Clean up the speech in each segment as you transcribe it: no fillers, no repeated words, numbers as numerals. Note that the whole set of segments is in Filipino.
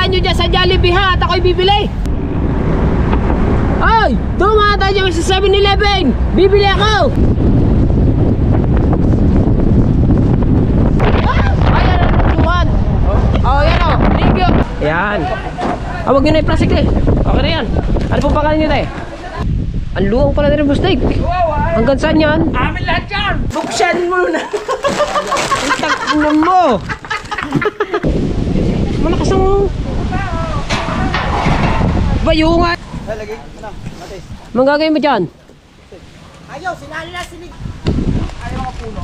puntahan nyo dyan sa Jollibee ha, at ako'y bibili. Ay, dumaan tayo dyan sa 7-Eleven. Bibili ako. Ayan ang tuwan. Oh, yan o, thank you. Yan. Huwag nyo na yung plastic eh. Okay na yan. Ano pong pangalan nyo tayo? Ang luwang pala na rin bustig. Hanggang saan yan? Amin lahat yan! Buksan mo na! Itak mo! Malakas ang... bayungan! Manggagawin mo dyan? Ayaw, sinali na sinig! Ayaw ang puno?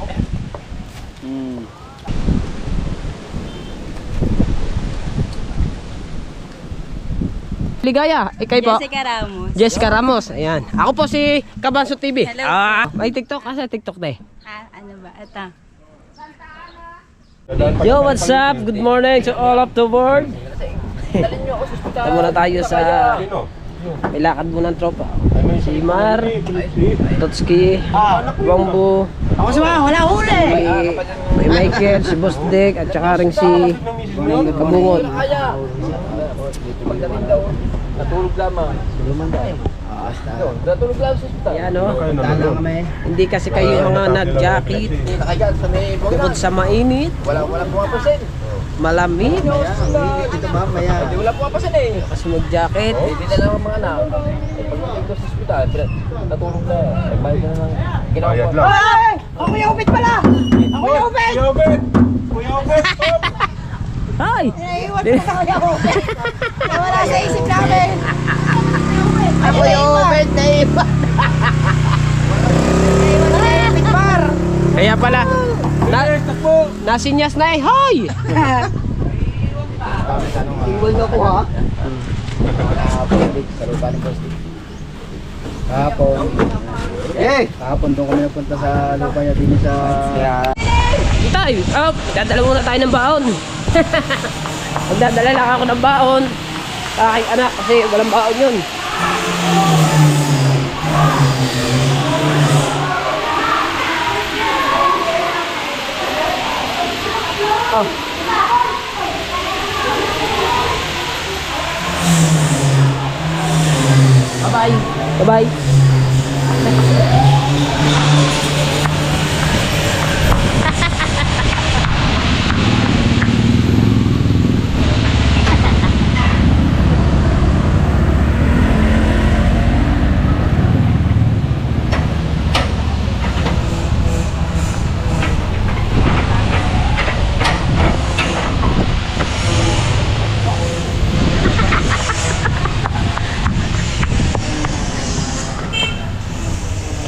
Ligaya, ikay po. Jessica Ramos. Jessica Ramos, ayan. Ako po si Kabanso TV. Hello. May TikTok kasi TikTok na eh. Ano ba? Ito. Yo, what's up? Good morning to all of the world. Ito muna tayo sa... May lakad muna ng tropa. Si Mar, Totski, Bambu, Ako sa mga, wala huli! may Michael, si Boss Dick, at saka rin si Kabungon. Natulog lamang. Natulog lang sa hospital. Yan o. Hindi kasi kayo mga nag-jacket. Nakagaan sa may Bukod sa mainit, Wala pumapasin. malamig. Dito ba? Maya. Hindi wala pumapasin eh. Kasi mag-jacket. Hindi na lang ang mga anak. Pag ko sa hospital, natulog na. Nagbayad na ng ginawa ko. Ay! Ako yung upit pala! Ako yung upit! Kuya upit! Hi! Naiiwan ko sa kuya upit! Nawala sa isip namin! Ako yung upit! Naiiwan! Naiiwan na upit par! Kaya pala, nasinyas na eh. Hoy! Iwan ko ha? Kahapon. Kahapon doon kami napunta sa lupa niya din sa... Tayo, dadala muna tayo ng baon. Magdadala lang ako ng baon sa aking anak kasi walang baon yun. Oh. Bye-bye. Bye-bye.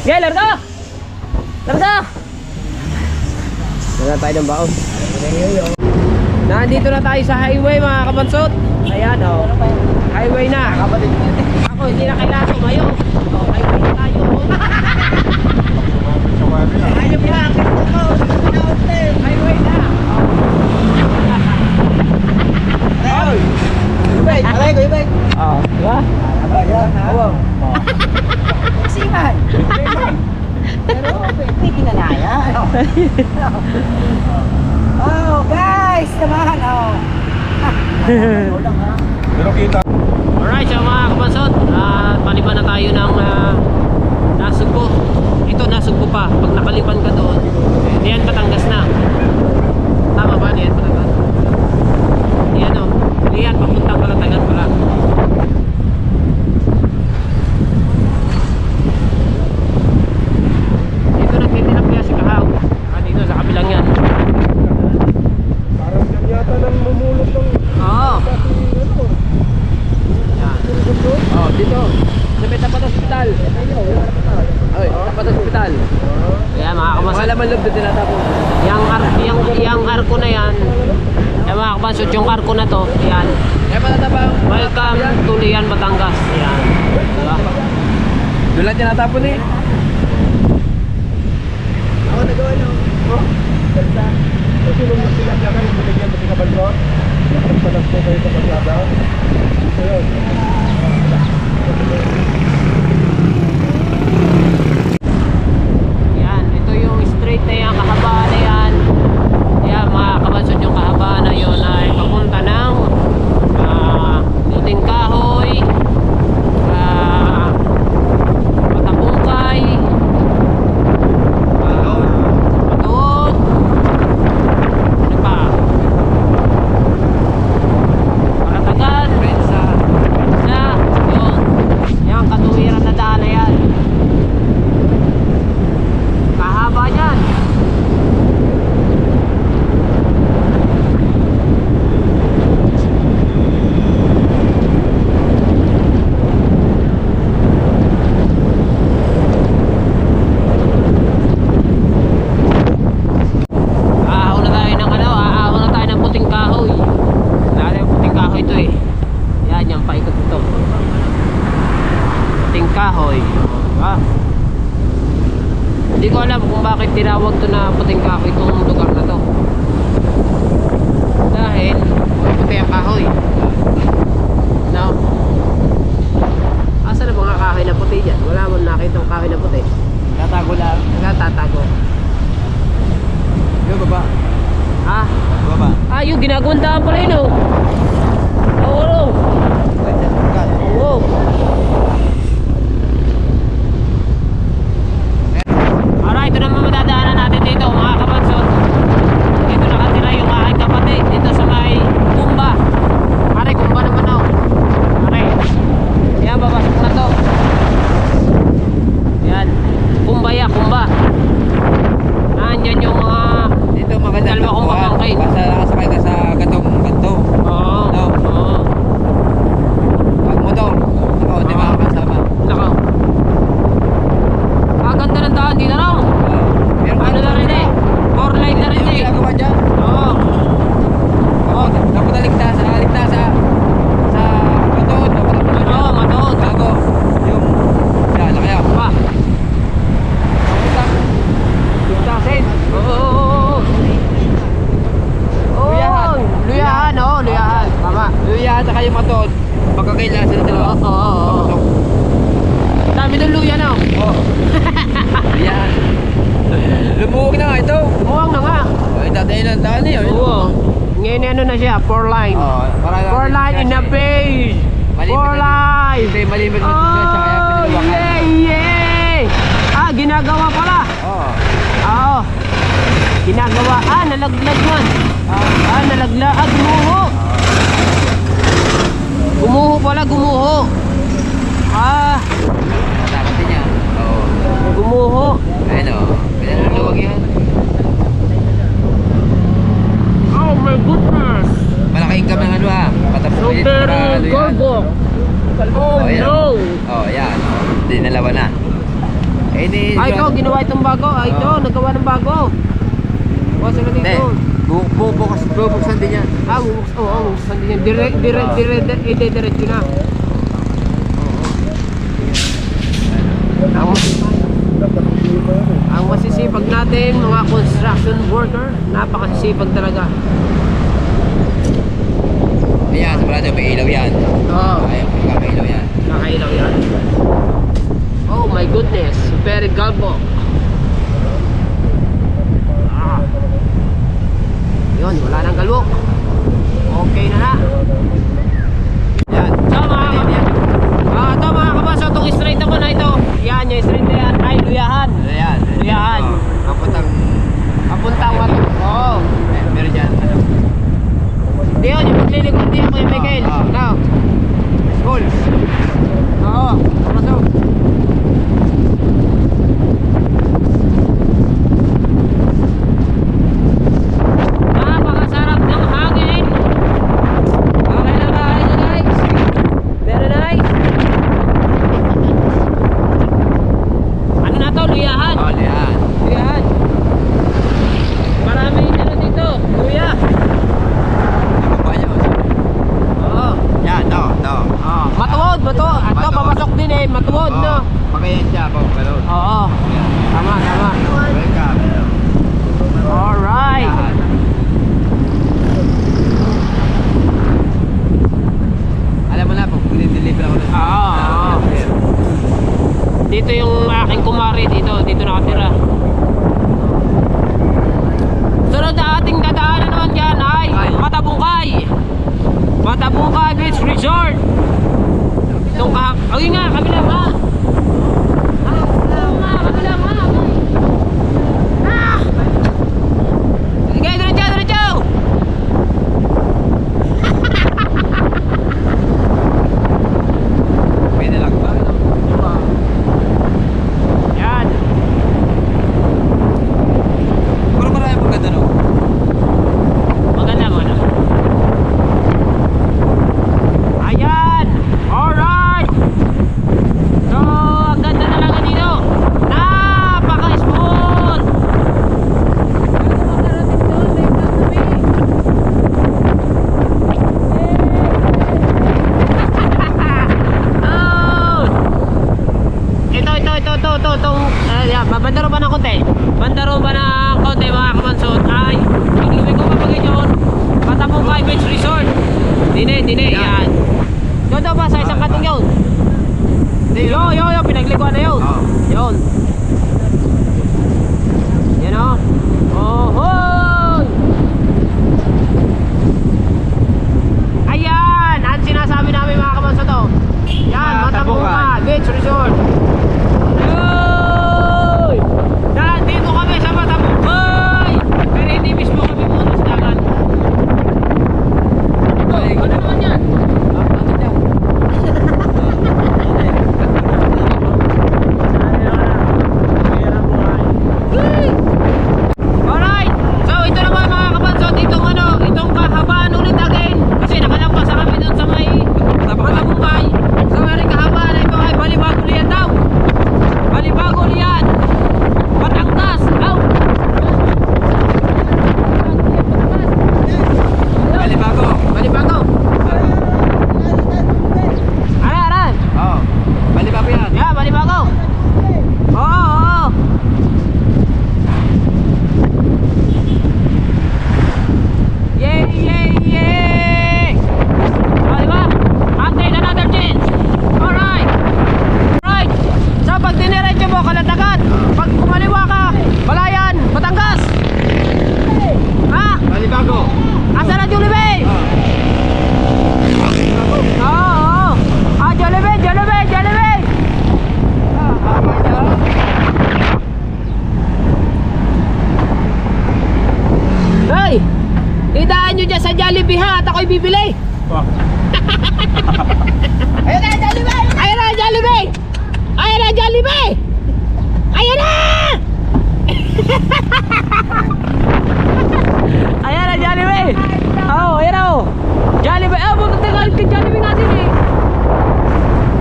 Okay, larga! Larga! Wala tayo ng baon. Nandito na tayo sa highway mga kabansot. Ayan o. Highway na. Ako hindi na kailangan tumayo. O, highway na tayo. Ayun pa! Highway na. Ay! Ibay! Alay ko, ibay! Oh, diba? Awang! Siman! Pero pwede na na yan. Oh, guys! Samahan, oh! Alright, so mga kabansot, paliban na tayo ng Nasugbo. Ito Nasugbo pa. Pag nakalipan ka doon, diyan Batangas na. Tama ba? Diyan Batangas. Diyan o. Diyan, papuntang Kalatagan pala. Dito nagtitinap kaya si Kahaw. Dito sa kabilang yan. Parang dyan yata nang mumulot ng... Oo. Yan. Oh, dito. Sa may tapat hospital. Ay, tapat hospital. Kaya mga kabansot. Wala man loob na tinatapon. Yang arko na yan. Kaya mga kabansot, yung arko na to, yan. Kaya patatabang. Welcome to Lian, Batangas. Yan. Diba? Doon lang tinatapon eh. Ako nagawa nyo. Oh? Ganda. Kasi nung nagsilaklakan, binigyan mo si Kabalro. Nagpalas ko kayo sa paglada. So yun. Yan. Ito yung straight na yan, kahabaan na yan. Yan mga kabansot, yung kahabaan na yun ay papunta ng tinawag to na puting kahoy itong lugar na to. Dahil puti ang kahoy. No? Asa na mga kahoy na puti dyan? Wala mo nakita ang kahoy na puti. Tatago lang. Nagtatago. Yung baba. Ha? Baba. Ah, yung ginagawang daan pala yun oh. Oo. Oo. Alright, ito naman madadaanan natin dito mga kabansot. Dito nakatira yung aking kapatid. Dito sa may Kumba. Aray, Kumba naman oh. Aray. Yan, babasok na to. Yan. Kumba ya, Kumba. Nandyan yung mga Dito maganda. dalawa kong pamangkin. Basta nakasakay ka sa gatong ganto. Oo. No. Oo. Pag motor. Ako, di ba kasama? Nako. Ah, ganda ng daan dito raw. Pero Ano na rin eh. 4 lane na rin yung eh. ginagawa dyan. Oo. Oo, dapat ligtas sa matood. Oo, matood. Bago. Yung, yan, kaya. Pa. Ligtasin. Oo. Oo. Luyahan. Luyahan, oo. Luyahan. Tama. Yung yan, saka yung matood. Magkakaila sila dalawa. Oo, oo, oo. Dami ng luya na. Oo. Yan. Lumuhog na nga ito. Muwang na nga. Ay, dati lang daan eh. Oo. Ngayon ano na siya, 4 line. Oo. 4 line in the base. 4 line. Ito yung malimit na Oh, siya kaya pinuluwakan. yeah, yeah. Ah, ginagawa pala. Oo. Oo. Ginagawa. Ah, nalaglag man. Ah, nalaglag. Ah, gumuho. Gumuho pala, gumuho. Ah, Dapat din yan. Oo. gumuho. Ayun o. Pinaluluwag yan. Oh my goodness. Malaki income ng ano ha. Patapos So very gorgo. Oh no. Oh, yan. Hindi, nalawa na. Eh, di... Ay, ikaw, ginawa itong bago. Ay, ito, Oo. nagawa ng bago. Wasa na Hindi. dito. Bubuksan din yan. Ah, oo, hindi yan. Diretso na. Ang masisipag natin, mga construction worker, napakasisipag talaga. Ayan, sa parado may ilaw yan. Oo, Ayun, may ilaw yan. nakailaw yan. Oh my goodness, very galbo. Ah. Yun, wala nang galbo. Okay na na. Yan. So ito mga kabaso, itong straight naman na ito. Yan, yung straight na yan. Ay, luyahan. Ayan. Luyahan. Kapuntang... Papuntang mat. Oo. Meron dyan, ano? Di yun, yung paglilikod niya, Kuya Miguel. Ah. Now. School. Oo, pasok. Napakasarap ng hangin. Okay na ba kayo guys? Very nice. Ano na to? Luyahan. Oh, yan. Luyahan. Maraming ano dito. Luya. Yung baba niya. Oo. Yan, to. Matuod. Ito, Matuod. papasok din eh. yun. Yo, pinaglikuan na yun. Oo. Yun. Yan o. Ohoy! Ayan! Ang sinasabi namin mga kabansa to. Yan, Matabukan Beach Resort. Ayun! Nandito kami sa Matabukan! Pero hindi mismo kami punta sa dagat. Ano naman yan? Alright! So ito naman mga kabansot, itong kahabaan ulit again. Kasi nakalampas na kami doon sa may Matabukan. So meron kahabaan na ito ay Balibago Lian daw. Balibago Lian. Batangas. Aw! Balibago. Balibago. Aran. Oo. Balibago yan. Yeah, Balibago. Oo. Yay! O, diba? Until another chance. Alright. So, pag diniretso mo, Kalatagan. Pag kumaliwa ka, Balayan, Batangas. Ha? Balibago. Asa na Jollibee? Oo. Ah, Jollibee. Hey! Idaan nyo dyan sa Jollibee ha at ako'y bibili. Ayun na Jollibee! Ayun na Jollibee! Ayun na Jollibee! Ayun na! Ayan na Jollibee! Oo, ayan o! Jollibee! Magtagal ka Jollibee natin eh!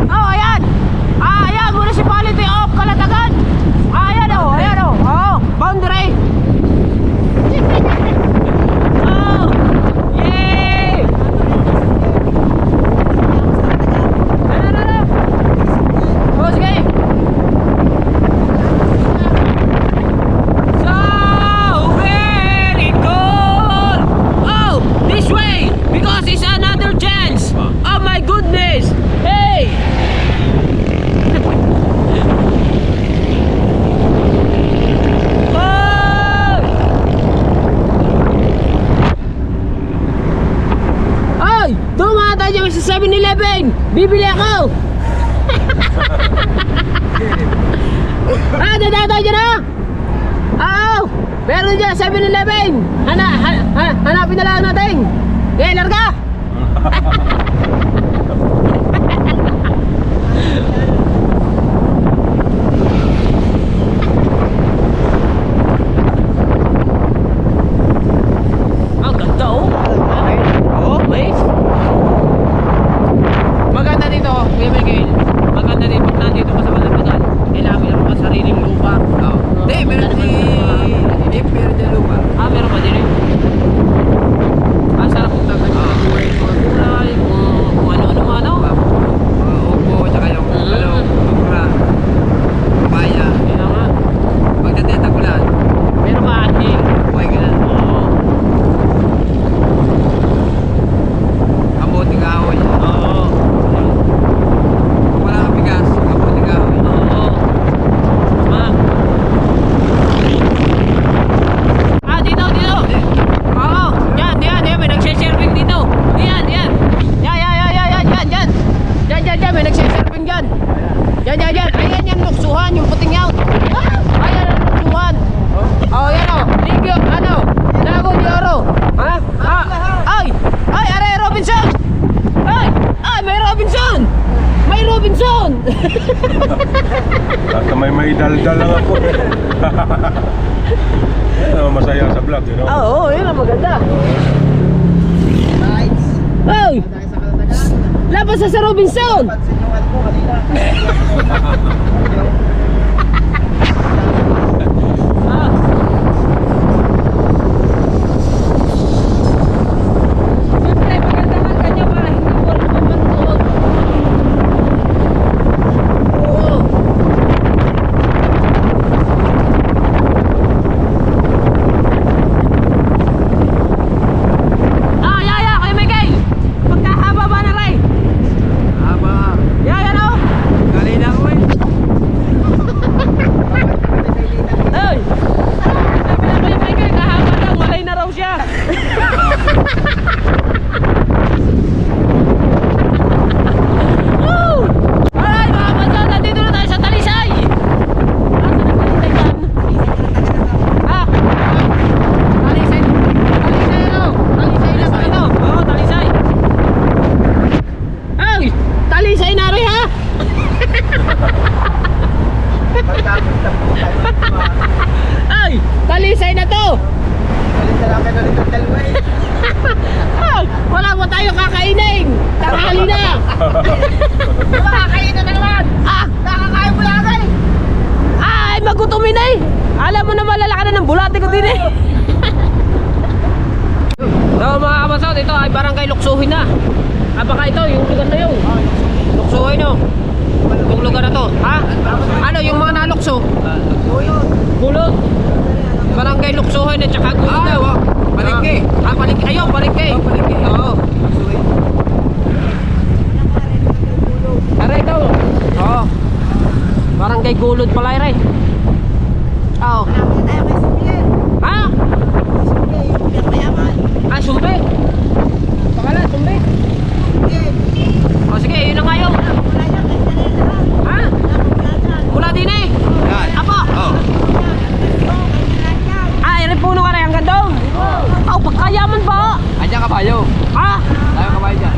Oo, ayan! Ayan! Municipality of Kalatagan! Ayan o! Oo! Boundary! Oh! Yay! Ano? Oh, sige! So, very cool! Oh, this way! Because it's another chance! Oh my goodness! Hey! Oh! Ay! Dumaan tayo sa 7-Eleven! Bibili ako! Dadaan tayo dyan ha! Oo! Meron dyan 7-Eleven! Hanapin na lang natin! Okay, larga! Ang ganda oh! Oo, base! Maganda dito, Kuya Miguel. Maganda dito pag nandito ka sa Kalatagan. Kailangan meron ka sariling lupa. Oo. Hindi, meron si Jeep, meron dyan lupa. Ah, meron pa din eh. Ang sarap kung dagat yung mga gulay, kung ano-ano man oh. Upo, tsaka yung okra, papaya. Kaya nga, Pagdatita ko lang, meron pa ating. buhay ka na. Oo. Kabuting kahoy. Oo. Wala kang bigas, kabuting kahoy. Oo. Ma. Dito. Oo. Yan. May nagsiserving dito. Yan. Yan. May nagsiserving dyan. Yan. Ayan yung luksuhan, yung puting yaw. Ayan ang luksuhan. Oh, yan o. Ligyo, Lago de Oro. Ha? Ay, aray, Robinson. Ay, may Robinson. Basta may daldal lang ako. Ayun, masaya sa vlog, you know? Oo, yun ang maganda. Ay! Labas na sa Robinson! Ah. Siyempre, maganda nga kanya para hindi mo rin mamantuot. Oo. Kuya Miguel! Pagkahaba ba na rin? Haba. Woo! Alright mga kabanso, nandito na tayo sa Talisay. Ah, Talisay. Talisay ano? Talisay na ba ito? Oo, Talisay. Ay, Talisay na rin ha? Ay, Talisay na to. Ay, wala mo tayo kakainin. Tanghali na. Kakainin na naman. Ah, nakakain mo lang eh. Ay, magutumin eh. Alam mo na malalaki na ng bulate ko din eh. So mga kabasot, ito ay barangay Luksuhin na. Ah, baka ito, yung lugar na yun. Luksuhin no. Itong lugar na to. Ha? Ano, yung mga nalukso? Gulod. Barangay Luksuhin at saka gulod daw. Palengke. Ah, palengke. Ayun, palengke. Oo. Aray daw. Oo. Barangay Gulod pala rin. Oo. Ha? Ah, Sumbe. Pangalan, Sumbe. O sige, yun na nga yun. Ha? Mula din eh. Apo. Ah, irin puno ka rin hanggang doon. Oh, pagkayaman ba? Andiyan kabayo. Ha? Tayo kabayo dyan.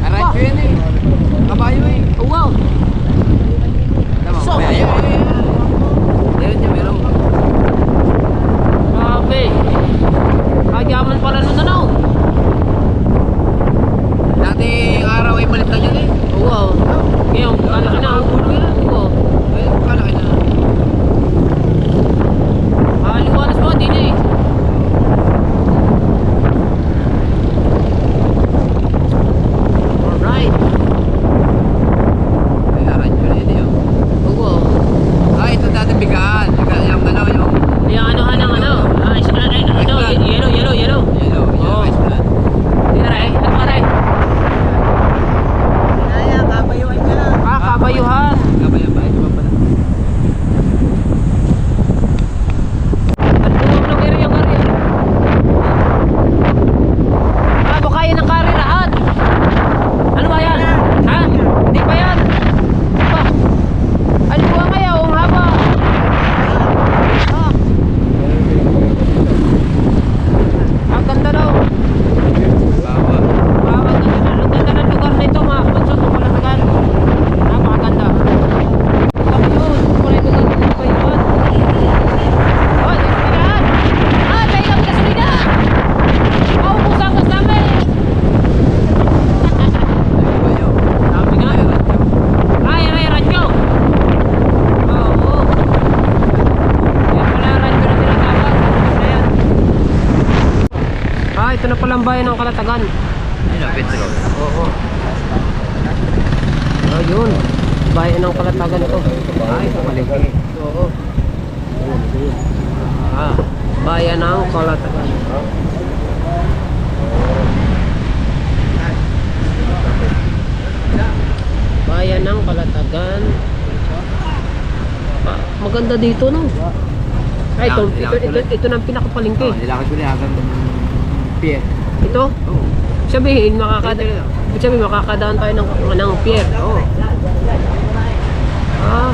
Aray ko yan eh. Kabayo eh. Wow. Tama, So, kabayo. Meron niya, meron. grabe. Kayaman pala nun ano. Dating araw ay malit na dyan eh. Wow. Ngayon, kalaki na ang ulo yan. Wow. Ay, kalaki na. Ah, liwanas mo, din eh. Alright. Ay, aranyo na yun eh. Wow. Ah, ito dating bigaan. Yung ano, yung... Yung ano ka ng ano? Ah, ito, yellow. Yellow, Oo. ice plant. Hindi rin. Ano ka rin? Ah, kabayuhan. Kabayo ba? Ito ba pala? At puno ng area yung area. Ah, baka yan ang karirahan. Ano ba yan? Ha? Hindi pa yan. Ba? Ano ba ngayon? Ang haba. Ah. Ang ganda daw. Bawa. Ang ganda ng lugar na ito mga kabansot. Ang palatagan. Napakaganda. Sabi yun. Kulay lugar ng kabayuhan. Oh, gasolinahan. Ah, may ilang gasolina. Oh, pusang gas namin. Kabayo. Sabi nga. Ah, yan ay radyo. Oo. Yan pala yung radyo na tinatawag. Ayan. Ah, ito na pala ang bayan ng Kalatagan. Ayun ang petrol. Oo. Ayun. Bayan ng Kalatagan ito. Ay, ito palengke. Oo. Ah, bayan ng Kalatagan. Bayan ng Kalatagan. Ah, maganda dito no. Ay, ito nang pinakapalingke. Oh, nilakad ko na hanggang pier. Ito, Oo. sabihin makakadaan tayo ng pier. Oo. Ah,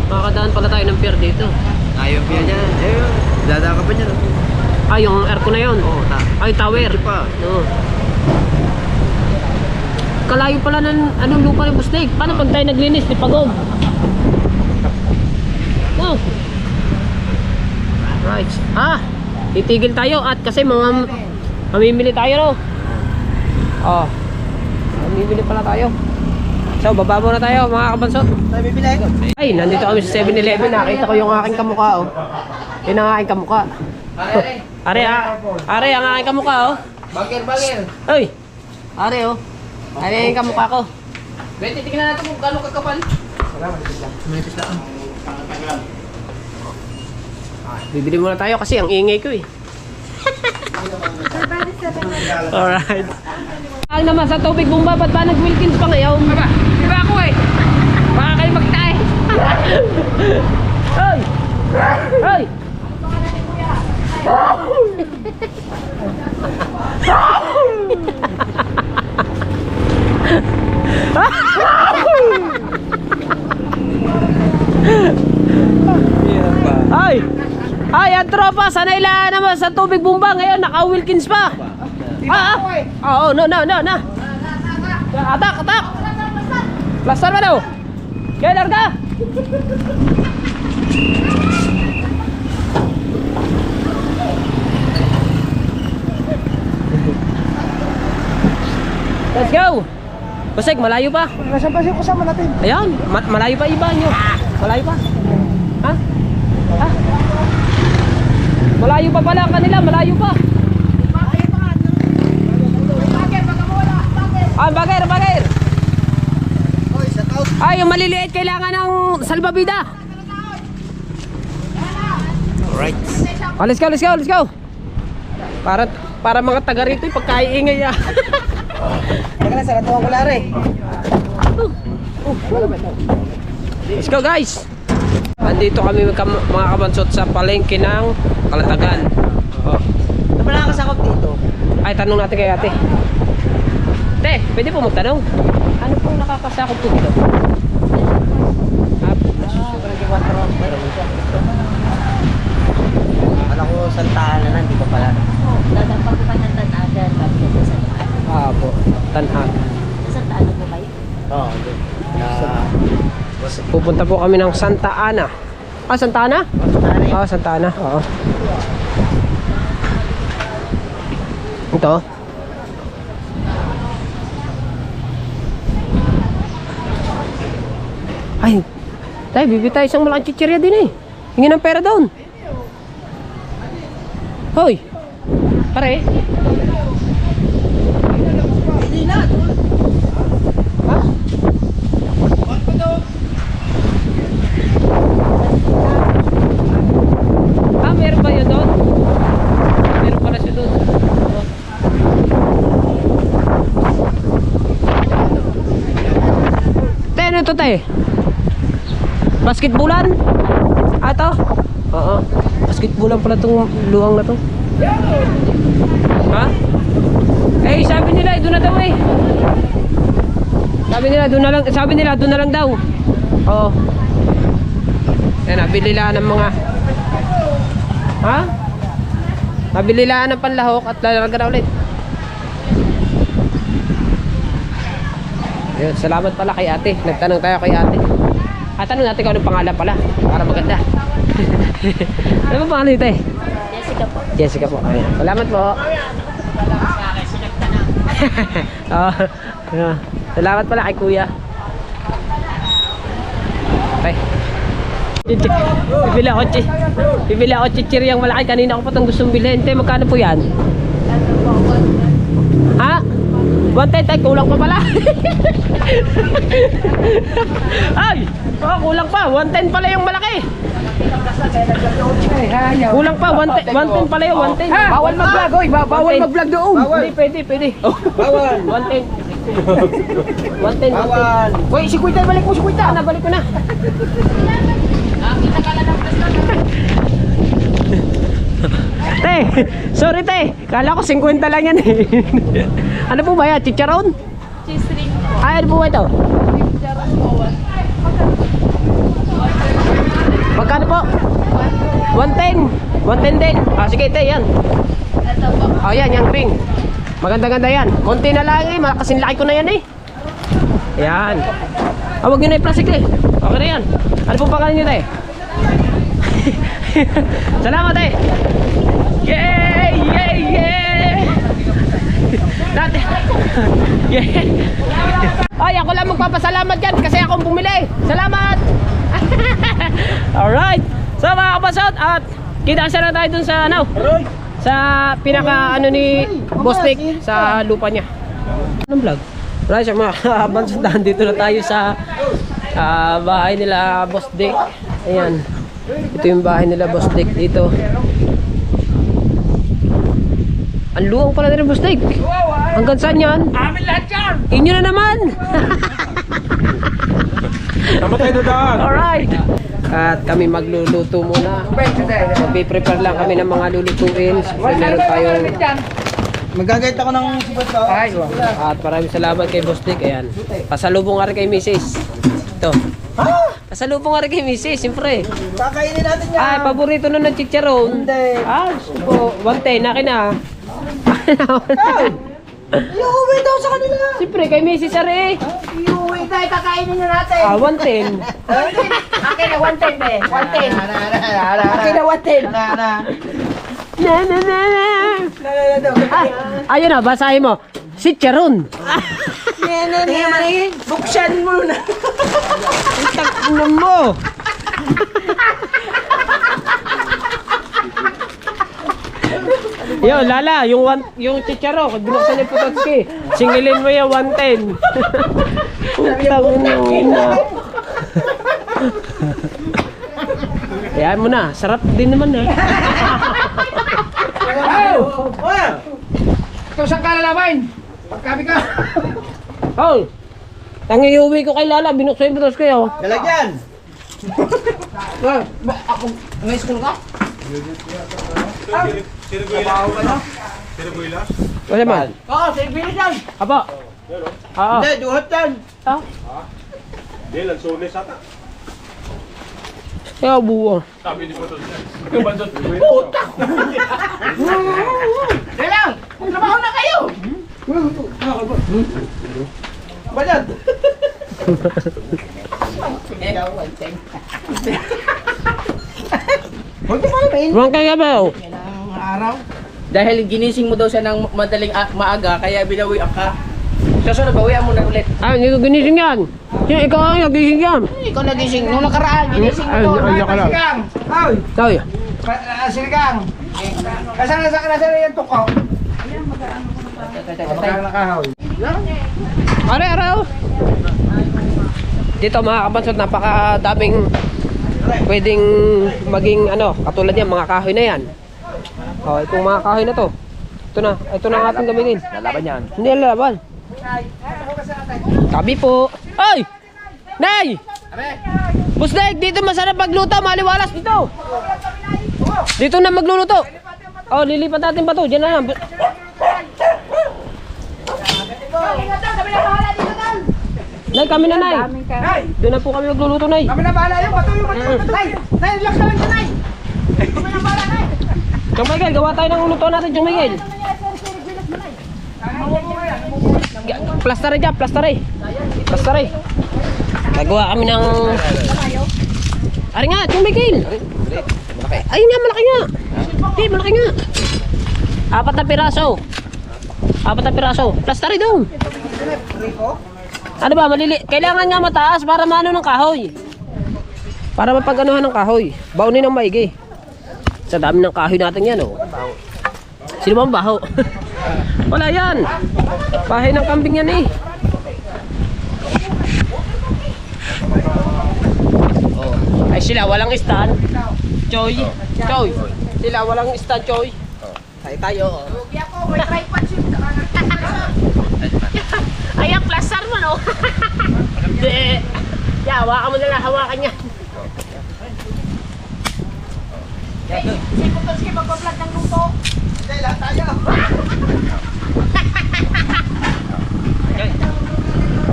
makakadaan pala tayo ng pier dito. Ayaw pier niya. Ayun. Dadaan ka pa niya. Ah, yung aircon na yun. Oo, Ay, tower. Hindi pa. Oo. Kalayo pala ng anong lupa ng Bustig. Paano pag tayo naglinis ni Pagod? Oh. Right. Ah, titigil tayo at kasi mamimili tayo no. Oh. Mamimili pala tayo. So, baba muna tayo mga kabansot. Ay, nandito kami sa 7-Eleven. Nakita ko yung aking kamukha oh. Yun ang aking kamukha. Are, ang aking kamukha oh. Bagel. Hoy! Are oh. Are yung kamukha ko. Wait, tingnan natin kung gano'ng kakapal. Manipis lang. Bibili muna tayo kasi ang ingay ko eh. Alright. Ang naman sa tubig bomba, ba't ba nag-Wilkins pa ngayon? Diba ako eh? Baka kayo magkita eh. Hoy! Hoy! sanay lang naman sa tubig bumba. Ngayon, naka-Wilkins pa. Oo, no. Atak. Plaster ba daw? Kaya larga. Let's go. Busek, malayo pa. Nasaan pa siya kasama natin? Ayan, malayo pa iba nyo. Malayo pa. Ha? Malayo pa pala kanila, malayo pa. Bagay. Ay, yung maliliit kailangan ng salbabida. Alright. Let's go. Para mga taga rito, pagkaiingay ah. Teka lang, sarap ako kulare. Let's go guys. Andito kami mga kabansot sa palengke ng Kalatagan. Ano ba nakakasakop dito? Ay, tanong natin kay ate. Te, pwede po magtanong. Ano pong nakakasakop po dito? Alam ko, Santa Ana na, hindi pa pala. Dadampan ko pa ng tanagan bago ko sa Santa Po, Tanhag. Santa Ana po kayo? Oo, Pupunta po kami ng Santa Ana. Santa Ana? Santa Ana. Oo. Ito. Ay, tayo, bibili tayo isang malaking chichirya din eh. Hingi ng pera doon. Hoy, pare. Ha? Meron ba yun doon? Meron pala siya doon. Ano ito tayo? Basketballan? Ito? Oo. Basketballan pala itong luwang na to. Ha? Eh, sabi nila doon na daw eh. Sabi nila doon na lang daw. Oo. Yan, nabili lang ng mga nabili lang ng panlahok at lalagyan na ulit. Ayun, salamat pala kay ate. Nagtanong tayo kay ate. Tanong natin kung anong pangalan pala para maganda. Ano ba pangalan nito eh? Jessica po. Jessica po. Ayun. Salamat po. Salamat pala kay kuya. Okay. Bibili ako chichiryang malaki. Kanina ko pa itong gustong bilhin. Te, magkano po yan? Ha? 110 tayo, kulang pa pala. Ay! Kulang pa, 110 pala yung malaki. Kulang pa, 110 pala yung 110. Bawal mag-vlog, oy! Bawal mag-vlog doon! Hindi, pwede. Bawal! 110. 110. Bawal! Uy, si Kuita, balik mo si Kuita! Balik ko na. Te, sorry te. Kala ko 50 lang yan eh. Ano po ba yan? Chicharon? Cheese ring po. Ano po ba ito? Chicharon po. Magkano po? 110. 110 din. Sige te, yan. Ito po. Yan, yung ring. Maganda-ganda yan. Konti na lang eh. Kasing laki ko na yan eh. Yan. Huwag nyo na yung plastic eh. Okay na yan. Ano po pangalan nyo te? Salamat eh. Yay! Natin. Ay, ako lang magpapasalamat dyan kasi akong bumili. Salamat! Alright. So mga kapasot, at kita na tayo dun sa sa pinaka ni Boss Dick sa lupa niya. Anong vlog? Alright, so mga kabansot, dito na tayo sa bahay nila Boss Dick. Ayan. Ito yung bahay nila Boss Dick dito. Ang luwang pala nila Boss Dick. Hanggang saan yan? Amin lahat yan! Inyo na naman! Namatay na daan. Alright! At kami magluluto muna. Magpiprepare lang kami ng mga lulutuin. Siyempre meron tayong... Magagayt ako ng subot ba? Ay, At maraming salamat kay Boss Dick. Ayan. Pasalubong ka rin kay Mrs. Ito. Pasalubong nga rin kay Mrs. Siyempre. Kakainin natin yan. Ay, paborito na ng chicharon. Hindi. Ah, gusto po. 110, akin na. Iuwi daw sa kanila. Siyempre, kay Mrs. Ari. Iuwi tayo, kakainin na natin. Ah, 110. Akin na 110 eh. 110. Akin na 110. Na, na, na, na. Ayun na, basahin mo. Chicharon. Tingnan mo rin. Buksan mo na. Ano mo? Yo, Lala, yung chicharo, binuksan ni Putotski. Singilin mo yung 110. Putang ina. Ayan mo na, sarap din naman ha. Ito saan ka lalabain? Pagkabi ka. Hoy! Tangi iuwi ko kay Lala, binuksan ni Putotski oh. Lalagyan. Ako, may school ka? Kasi man? Oo, sa ibilis yan. Apo? Oo. Hindi, duhat yan. Ah? Hindi, lansunis ata. Kaya buwa. Hindi lang, trabaho na kayo. Bayad. Huwag mo kayo Ruang kaya ba oh? ng araw. Dahil ginising mo daw siya ng madaling maaga, kaya binawian ka. Susunod, bawian mo na ulit. Ah, hindi ko ginising yan. Yung ikaw ang nagising yan. Ikaw nagising, nung nakaraan, ginising mo to. Ay, ka lang. Sinigang! Ay! Sabi. Sinigang! Kasana yan tukaw. Magkano na kahoy? Are, oh. Dito mga kabansot, napakadaming pwedeng maging ano, katulad yan, mga kahoy na yan. Oh, itong mga kahoy na to. Ito na ang ating gamitin. Lalaban yan. Hindi lalaban. Tabi po. Ay! Nay! Boss Daig, dito masarap magluto, maliwalas dito. Dito na magluluto. Oh, lilipat natin pa to. Diyan na lang. Nay, kami na, Nay. Doon na po kami magluluto, Nay. Kami na bahala yung bato yung bato. Nay, relax naman siya, Nay. Kami na bahala, Nay. Chong Miguel, gawa tayo ng luto natin, Chong Miguel. Plaster dyan, plaster eh. Plaster eh. Gagawa kami ng... Ari nga, Chong Miguel. Ayun nga, malaki nga. Hindi, malaki nga. 4 na piraso. 4 na piraso. Plaster eh doon. Ano ba, malili... Kailangan nga mataas para maano ng kahoy. Para mapag-anuhan ng kahoy. Baunin ng maigi. Sa dami ng kahoy natin yan, oh. Sino ba ang baho? Wala yan. Bahay ng kambing yan, eh. Oh. Ay, sila walang stand. Choy. Choy. Sila walang stand, Choy. Tayo, oh. Lugi ako, may tripod siya. Ay, ang plaster mo, no? Hindi. Hawakan mo na lang, hawakan niya. Si Putolski magpa-vlog ng luto. Hindi, lahat tayo.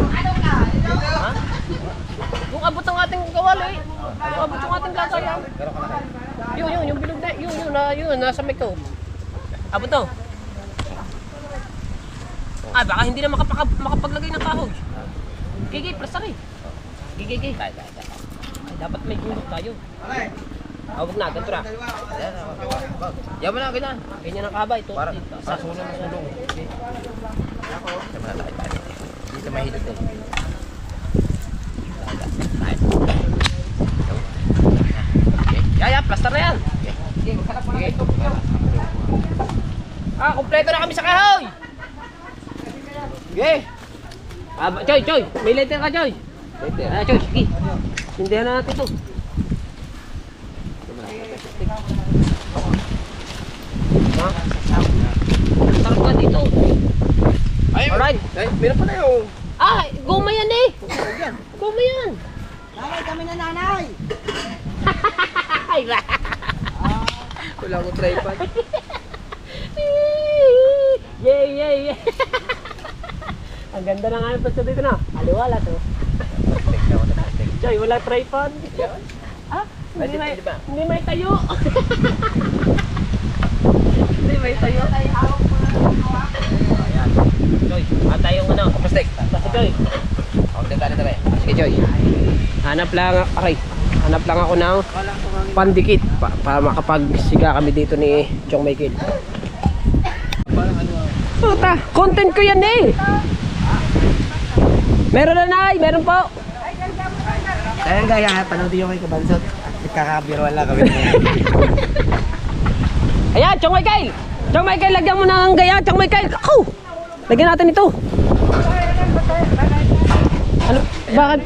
Ano ka? Ha? Yung abot ang ating kawali. Yung abot yung ating lagayan. Yung bilog na, yun, nasa mic ko. Abot to. Ah, baka hindi na makapaglagay ng kahoy. Gigi, plaster eh. Gigi. Ay, dapat may gulok tayo. Huwag na, ganito na. Yan mo na, ganyan. Ganyan ang kabay. Para sa sulong na sulong. Dito mahilot eh. Yaya, plaster na yan. Ah, kompleto na kami sa kahoy. Okay. Ah, Choy. May letter ka, Choy. Letter. Ah, Choy, sige. Hindihan na natin ito. Ha? Sarap ka dito. Alright. Meron pa na yung... Ah, goma yan eh. Goma yan. Nanay kami na nanay. Wala akong tripod. Yay. Ang ganda na nga yung pasta dito na. Aliwala to. Choy, wala fry pan. Hindi may tayo. Hindi may tayo. Choy, tayong ano? Kapastek. Basta Choy. Okay, dali. Sige Choy. Hanap lang ako ng pandikit para makapagsiga kami dito ni Chong Michael. Puta, content ko yan eh. Meron na Nay, meron po. Kaya gaya, panoodin yung kay Kabansot. Kakabiruan lang kami. Ayan, Chong Michael! Chong Michael, lagyan mo ng gaya, Chong Michael! Ako! Lagyan natin ito. Ano? Bakit?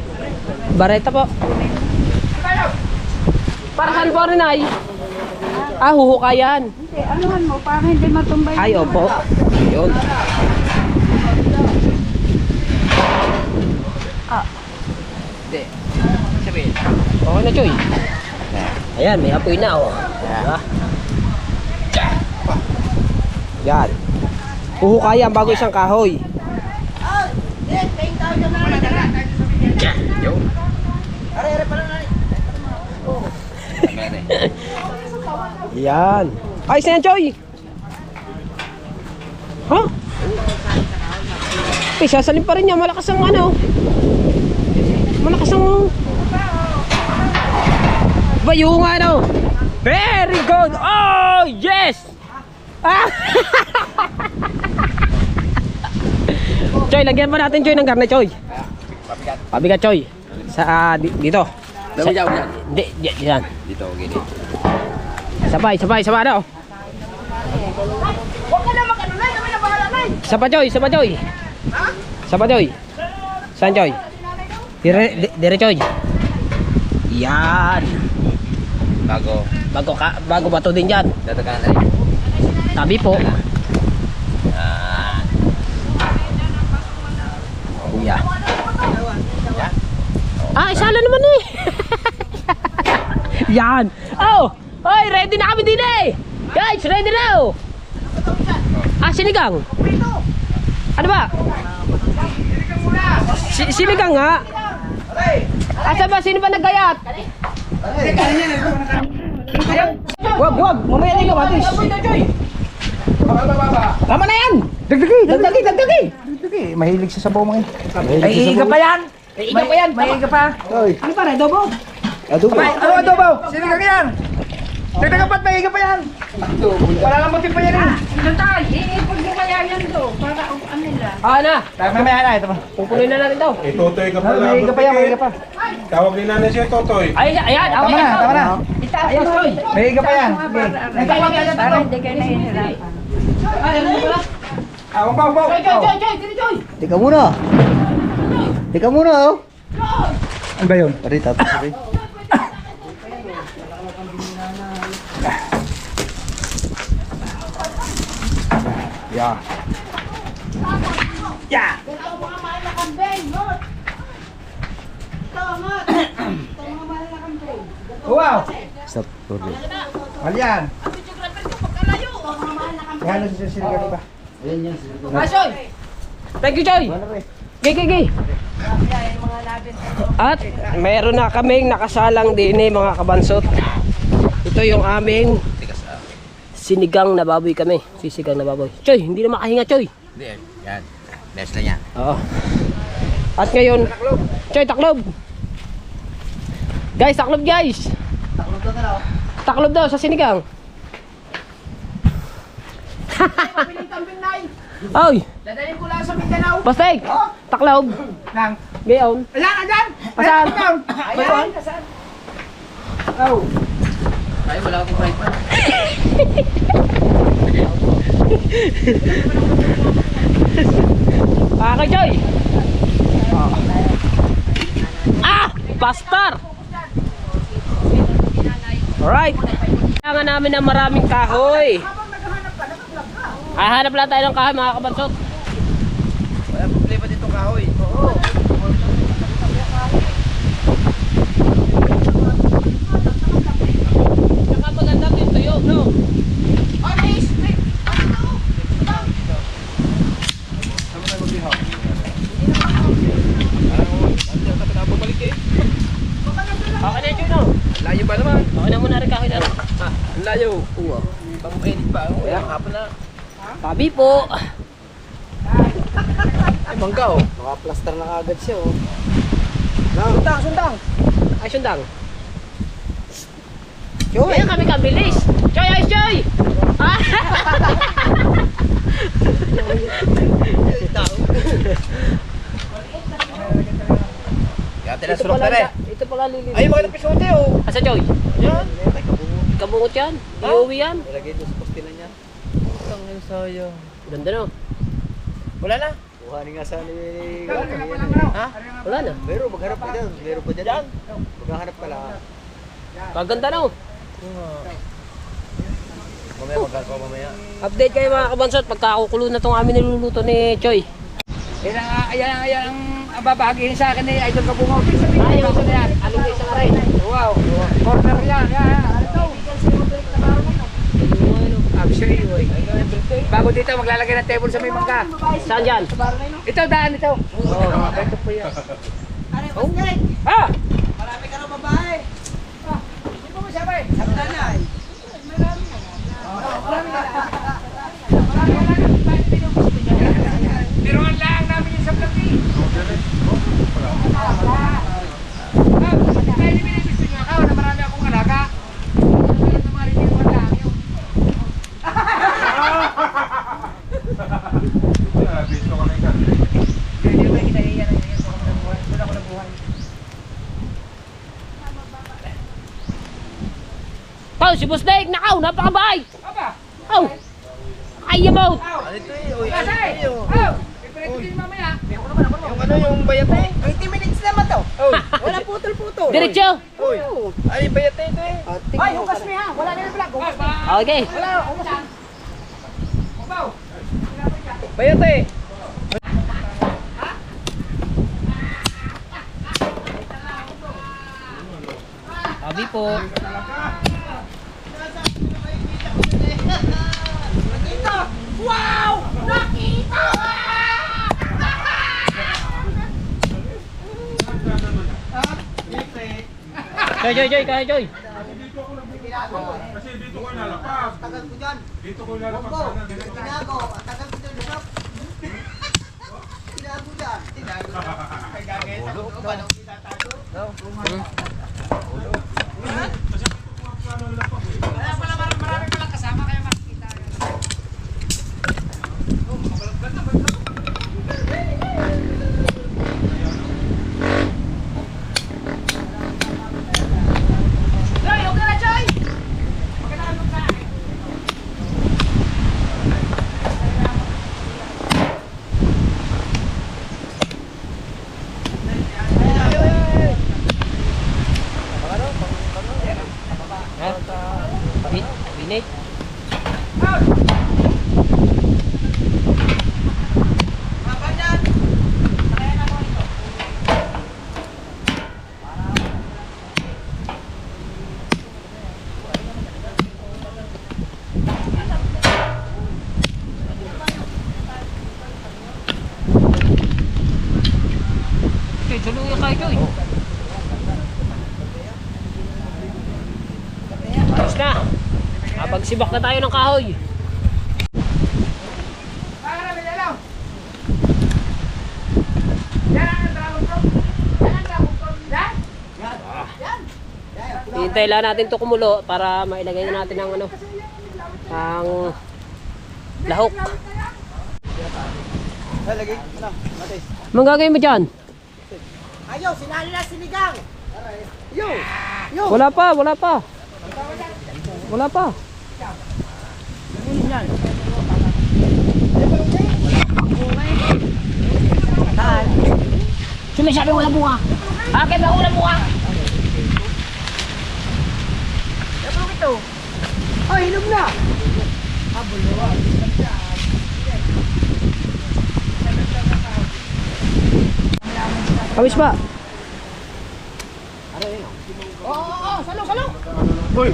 Bareta po. Para saan po rin ay? Huhukayan. Hindi, anuhan mo para hindi matumbay. Ay, opo. Yun. Hindi. Sabihin. Okay na, Choy. Ayan, may apoy na, oh. Diba? Yan. Huhukayan bago isang kahoy. Yo. Yan. Ayos na yan, Choy. Huh? Sasalin pa rin niya. Malakas ang ano. Malakas ang... Ba yung ano? Very good! Oh, yes! Ah! Choy, lagyan pa natin, Choy, ng garne, Choy. Pabigat, Choy. Sa, dito. Hindi, yan. Dito, gini. Sabay, ano? Huwag ka na mag-ano na, naman na bahala na. Sapa, Choy. Sapa, Choy. Saan, Choy? Dire, Choy. Yan. Bago bato din dyan. Datakan na rin. Tabi po. Kuya. Isala naman eh. Yan. Oh, oy, ready na kami din eh. Guys, ready na oh. Sinigang. Ano ba? Sinigang nga. Asa ba? Sino ba naggayat? Wag. Mamaya na ikaw, Atis. Tama na yan. Dagdagi. Mahilig sa sabaw mga Ay, iga pa yan. May iga pa. Ano pa, adobo? Ano adobo? Sinigang yan. Dagdagan pat, may iga pa yan. Wala lang motif pa yan eh. Ito tayo, iipag mo kaya yan to. Para ano nila. Na. Mamaya na, ito pa. Pupuloy na natin daw. Totoy ka pala. May iga pa yan, may iga pa. Tawag din natin siya, Totoy. Ay, ayan. Tama na. Ayan, Choy. May iga pa yan. Para hindi kayo nahihirapan. Ay, ano ba? Upaw. Choy. Teka muna, oh. Ano ba yun? Pari, tapos sabi. Yeah. Wow! Stop. Malyan! Yan ang sinigang ba? Choy. Thank you, Choy. Gigi. At meron na kaming nakasalang din mga kabansot. Ito yung aming sinigang na baboy kami. Sisigang na baboy. Choy, hindi na makahinga, Choy. Hindi, yan. Best na yan. Oo. At ngayon, Choy, taklob. Guys, taklob guys. Taklob daw sa sinigang. Oy. Dadalhin ko lang sa Mindanao. Pastek. Taklob. Nang. Gayon. Ayan! Asan? Ayan! Oh. Ay, wala akong fry pan. Okay, Joy. Pastor. Alright. Kailangan namin ng maraming kahoy. Hanap lang tayo ng kahoy, mga kabansot. Wala problema dito kahoy. Saka maganda ito yung tuyo, no? Tabi po. Ay, bangka oh. Naka-plaster na agad siya oh. Sundang. Ay, sundang. Ayan kami kabilis. Choy, ay, Choy! Ah! Yate na sulok na rin. Ito pala lilinis. Ay, mga napisote oh. Asa, Choy? Yan. Kabungot yan. Iuwi yan. Ilagay doon sa postilan niya. Ang sayang. Ganda no? Wala na. Kuhanin nga sana ni... Ha? Wala na. Pero magharap ka dyan. Meron pa dyan. Maghahanap ka lang. Kaganda no? Mamaya magkakaw mamaya. Update kayo mga kabansot pagkakukulo na tong amin niluluto ni Choy. Yan ang babahagihin sa akin ni Idol Kabungaw. Ay, yung isa na yan. Anong isa nga rin? Wow. Corner yan. Ano? Actually, bago dito maglalagay ng table sa may mangga. Saan dyan? Ito, daan ito. Oo, ito po yan. Oh. Ha? Marami ka na babae. Hindi po masabay. Sabta na eh. Biruan lang namin yung sa vlog eh. Kaya hindi binibis niyo ako na marami akong alaga. Ano naman rin yung lang yun. Dito ka na ikan. Hindi ba kinahiya na yun? Doon ako nabuhay. Pao, si Boss Dave, nakaw, napakabait! Aba! Aw! Ay, yabaw! Ano ito eh? Uy, ano Kasay! ito eh? Oh! Ipireto din mamaya. Yung ano yung bayat eh? 20 minutes naman to. Uy, wala putol-putol. Diretso! Uy, ay bayat na ito eh. Ay, hukas mo ha. Wala na yung vlog. Hukas mo. Okay. Wala, hukas mo. Ubaw. Bayat eh. Abi po. Wow! Nakita! Joy, kaya Joy. Kasi dito ko nalapas. Tagal ko dyan. Dito ko nalapas. Tinago. Tagal ko dyan. Tinago dyan. Tinago dyan. Wala pala marami palang kasama kaya makikita. Joy, okay na Joy! Binit. Joy, tulungan kayo Joy. Ayos na. Pagsibak na tayo ng kahoy. Para may dalaw. Yan ang dragon fruit. Yan ang dragon fruit. Yan? Hintay lang natin to kumulo para mailagay na natin ang ano, ang lahok. Ay, lagay. Ano? Matis. Anong gagawin mo dyan? Ayaw, sinali na sinigang. Yo. Wala pa. Wala pa. Sumisabi wala bunga. Akin ba wala bunga? Ay, hinom na. Kawis pa. Oo, salo. Uy!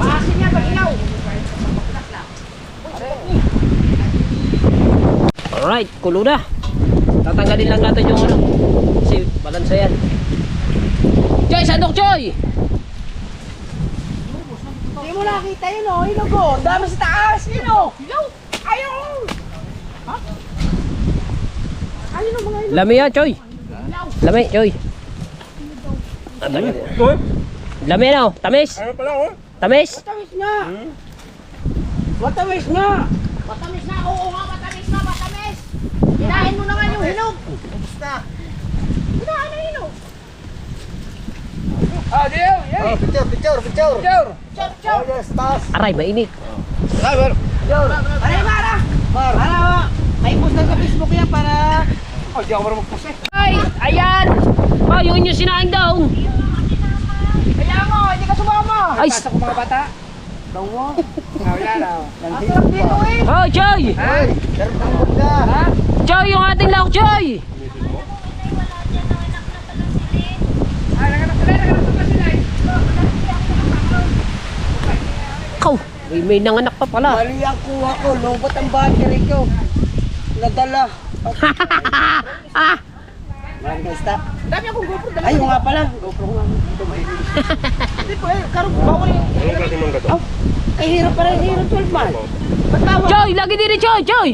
Maasin niya pag ilaw. Alright, kulo na. Tatanggalin lang natin yung ano. Kasi balansa yan. Joy, sandok Joy! Hindi mo nakita yun o, ilog o. Ang dami sa taas, yun o. Ilaw. Ayaw. Ha? Ayun o mga ilog. Lami yan, Choy. Lami, Choy. Lami na, oh. Tamis. Ano pala, oh? Tamis. Matamis nga. Matamis nga. Matamis na, oo nga, matamis na, matamis. Hinahin mo naman yung hinog. Basta. Hinahin ang hinog. Ah, diyo, yay. Picture. Chop. Aray, mainit. Aray, Mara. Para, may post na sa Facebook yan para... Oh, di ako marunong mag-post eh. Ay, ayan. Oh, yung inyong sinaing daw. Kaya mo, hindi ka sumama. Ay, Pasok ko mga bata. Daw mo. Wala na. Ang sarap dito eh. oh, Choy. Ay, sarap ng bunda. Ha? Choy, yung ating lahok, Choy. Kaw, may nanganak pa pala. Mali ang kuha ko, lobot ang battery ko. Nadala. Ah, Maraming stop. Dami akong GoPro dala. Ay, yung nga pala. GoPro ko nga. Ito mahilig. Hindi po eh, karong bawal eh. Ano kasi mong gato? Ay, hirap pa rin. Hirap 12 man. Ba't tawa? Choy, lagi din ni Choy, Choy.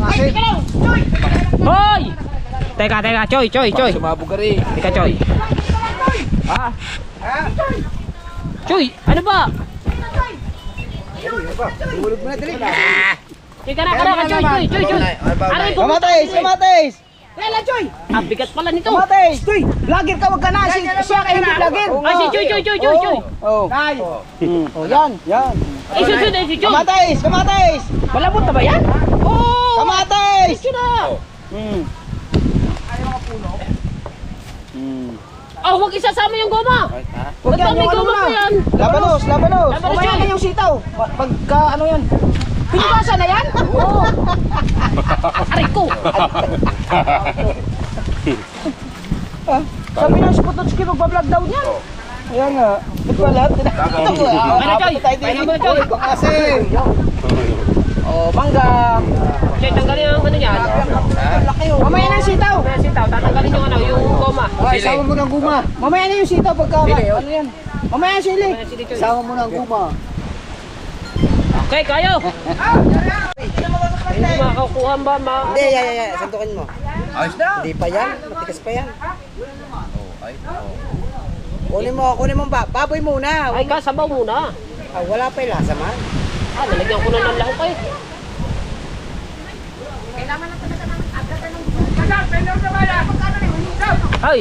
Ay, teka lang. Choy! Hoy! Teka, Choy. Sumabog ka rin. Teka, Choy. Ha? Choy, ano ba? Tulog mo na, dali. Teka na, Choy. Aray ko. Kamatis! Kailan, Choy? Ang bigat pala nito. Kamatis! Choy, vlogger ka, wag ka na. Siya kayo hindi vlogger. Ay, si Choy. Oh. Oh, yan. Ay, si Choy. Kamatis! Malabot na ba yan? Oh! Kamatis! Ito na. Oh, huwag isasama yung goma. Huwag Ba't may goma pa yan? Labanos! Labanos, Mamaya Choy. na yung sitaw. Pagka ano yan? Pinibasa na yan? Oo. Aray ko. Sabi ng si Pototski magbablog daw niyan. Kaya nga. Ba't pala? Ano, Choy? Pahinga mo na, Choy. Kasi. Oh, mangga. Choy, tanggalin ang ano niyan. Mamaya na yung sitaw. Mamaya sitaw, tatanggalin yung ano, yung goma. Isama mo ng guma. Mamaya na yung sitaw pagka. Ano yan? Mamaya yung sili. Mamaya sili, Choy. Isama mo ng guma. Okay, kayo. Hindi makakuha ba? Hindi, sandukin mo. Ayos na. Hindi pa yan, matigas pa yan. Kunin mo ba? Baboy muna. Ay, kasabaw muna. Ah, wala pa yung lasa man. Ah, nalagyan ko na ng lahok eh. Ay,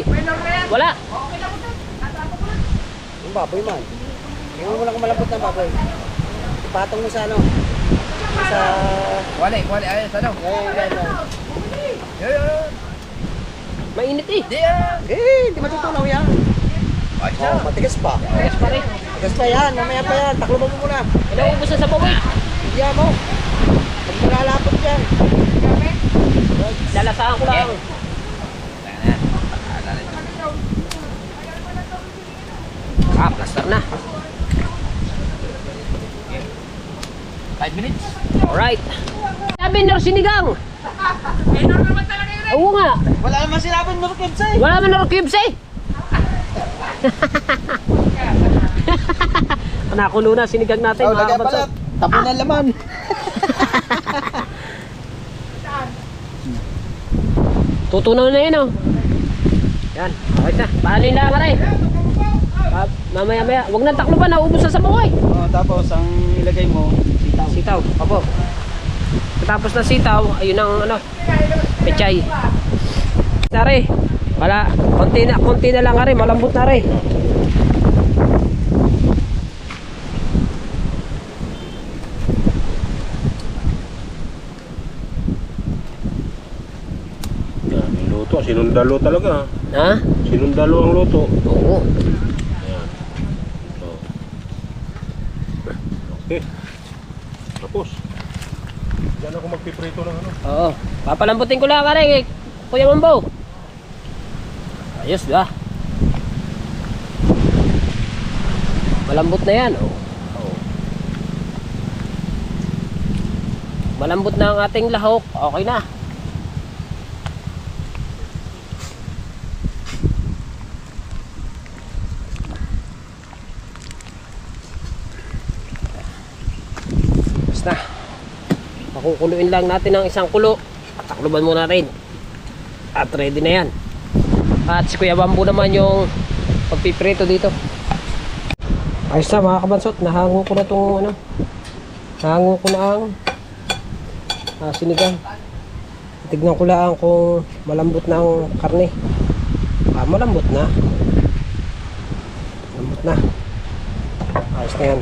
wala. Yung baboy man. Tingnan mo lang kung malambot ng baboy. Ipatong mo sa ano. Sa... Wali, ayos, ano? Mainit eh. Hindi matutunaw yan. Ayos na. Oh, matigas pa. Ayos pa rin. Matigas pa yan, mamaya pa yan. Taklo mo muna. Inaubos na sa bawit. Hindi mo. Huwag mo lalapot yan. Lalasahan ko lang. Ah, plaster na. 5 minutes. Alright. Sabi nor sinigang. Oo nga. Wala naman sinabing Norkibs eh. Wala man nor cubes eh. Nakulo na sinigang natin mga kabansot. Tapon ng laman. Tutunaw na yun oh. Yan, okay na. Paanin lang ka rin. Mamaya, huwag nang taklo pa, naubos na sa buhay. Tapos ang ilagay mo, sitaw. Sitaw, opo. Tapos na sitaw, ayun ang ano, pechay. Tari, wala, konti na lang ka rin, malambot na rin. Luto, sinundalo talaga. Ha? Sinundalo ang luto. Oo. Ayan. Okay. Tapos. Diyan ako magpiprito ng ano. Oo. Papalambutin ko lang ka rin, Kuya Mambo. Ayos ba? Malambot na yan, oh. Malambot na ang ating lahok. Okay na. na. Pakukuluin lang natin ng isang kulo. Takluban muna natin. At ready na yan. At si Kuya Bambu naman yung pagpiprito dito. Ayos na mga kabansot. Nahango ko na itong ano. Nahango ko na ang sinigang. Tignan ko lang kung malambot na ang karne. Malambot na. Malambot na. Ayos na yan.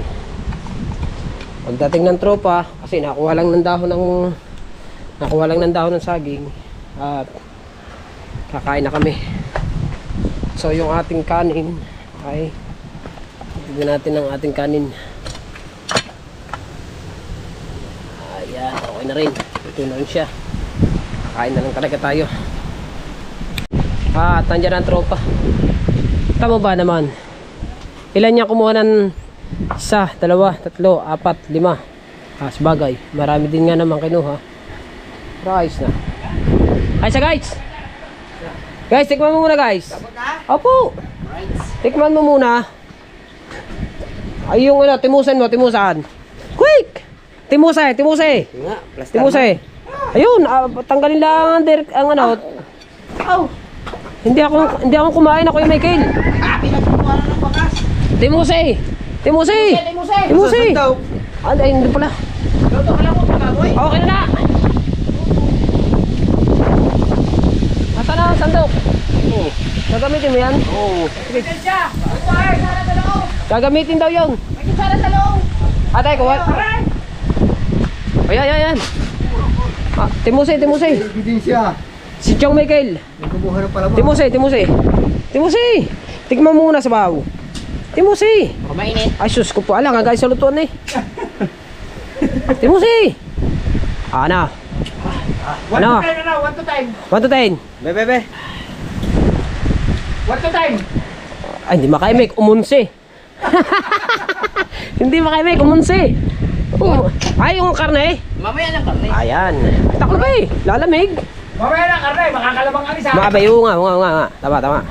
Pagdating ng tropa, kasi nakuha lang ng dahon ng saging at kakain na kami. So yung ating kanin ay tignan natin ang ating kanin. Ayan, okay na rin. Ito na rin siya. Kain na lang talaga tayo. At nandiyan ang tropa. Tama ba naman? Ilan niya kumuha ng 1, 2, 3, 4, 5. Sabagay, marami din nga naman kinuha. Pero ayos na. Ayos na guys. Guys, tikman mo muna guys. Opo. Tikman mo muna. Ay yung ano, timusan mo, timusan. Quick! Timuse. Ayun, tanggalin lang ang ano. Hindi ako kumain, ako yung Michael. Pinagkukuha na ng bakas. Timuse. Ay, hindi pala. Luto ka lang mo, pagaboy. Okay na. Nasaan na ang sandok? Oo. Gagamitin mo yan? Oo. Siya. Ay, sana sa loob. Gagamitin daw yun. May sana sa loob. Atay, kuha. Ayan. Timuse. Ebidensya. Si Chong Michael. Nagkubuha ng palaman. Timuse. Tignan mo muna sa bahaw. Timuse. Mainit. Ay sus ko po. Alam nga guys sa lutuan eh. Timuse. Ano? 1 to 10 na, 1 to 10. 1 to 10. Bebe. 1 to 10. Ay hindi makaimik. Umunsi. Hindi makaimik. Umunsi. Ay yung karne. Mamaya lang kami. Ayan. Taklo ba eh. Lalamig. Mamaya lang karne, makakalabang kami sa akin. Maabayo nga. Tama.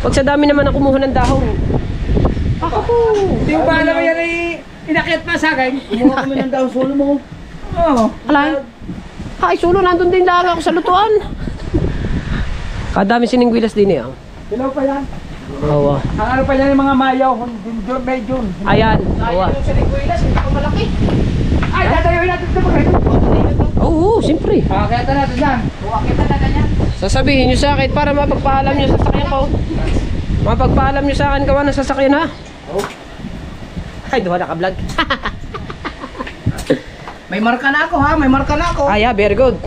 Pag sa dami naman ang kumuha ng dahon. Ako po. Hindi mo ba alam yan ay inakyat pa sa akin? Kumuha kami ng daon solo mo. Oo. Alay. Ay, sulo nandun din lang ako sa lutuan. Kadami siningwilas din eh. Hilaw pa yan. Oo. Ang ano pa yan yung mga mayaw, medyo. Ayan. Oo. Yung sa lingwilas, hindi ako malaki. Ay, tatayuin natin ito pag Oo, siyempre. Akita natin yan. Akita natin yan. Sasabihin nyo sa akin para mapagpaalam nyo sa sasakyan ko. Mapagpaalam nyo sa akin gawa ng sasakyan ha. Ay, duha naka-vlog. May marka na ako ha, may marka na ako. Ay, very good.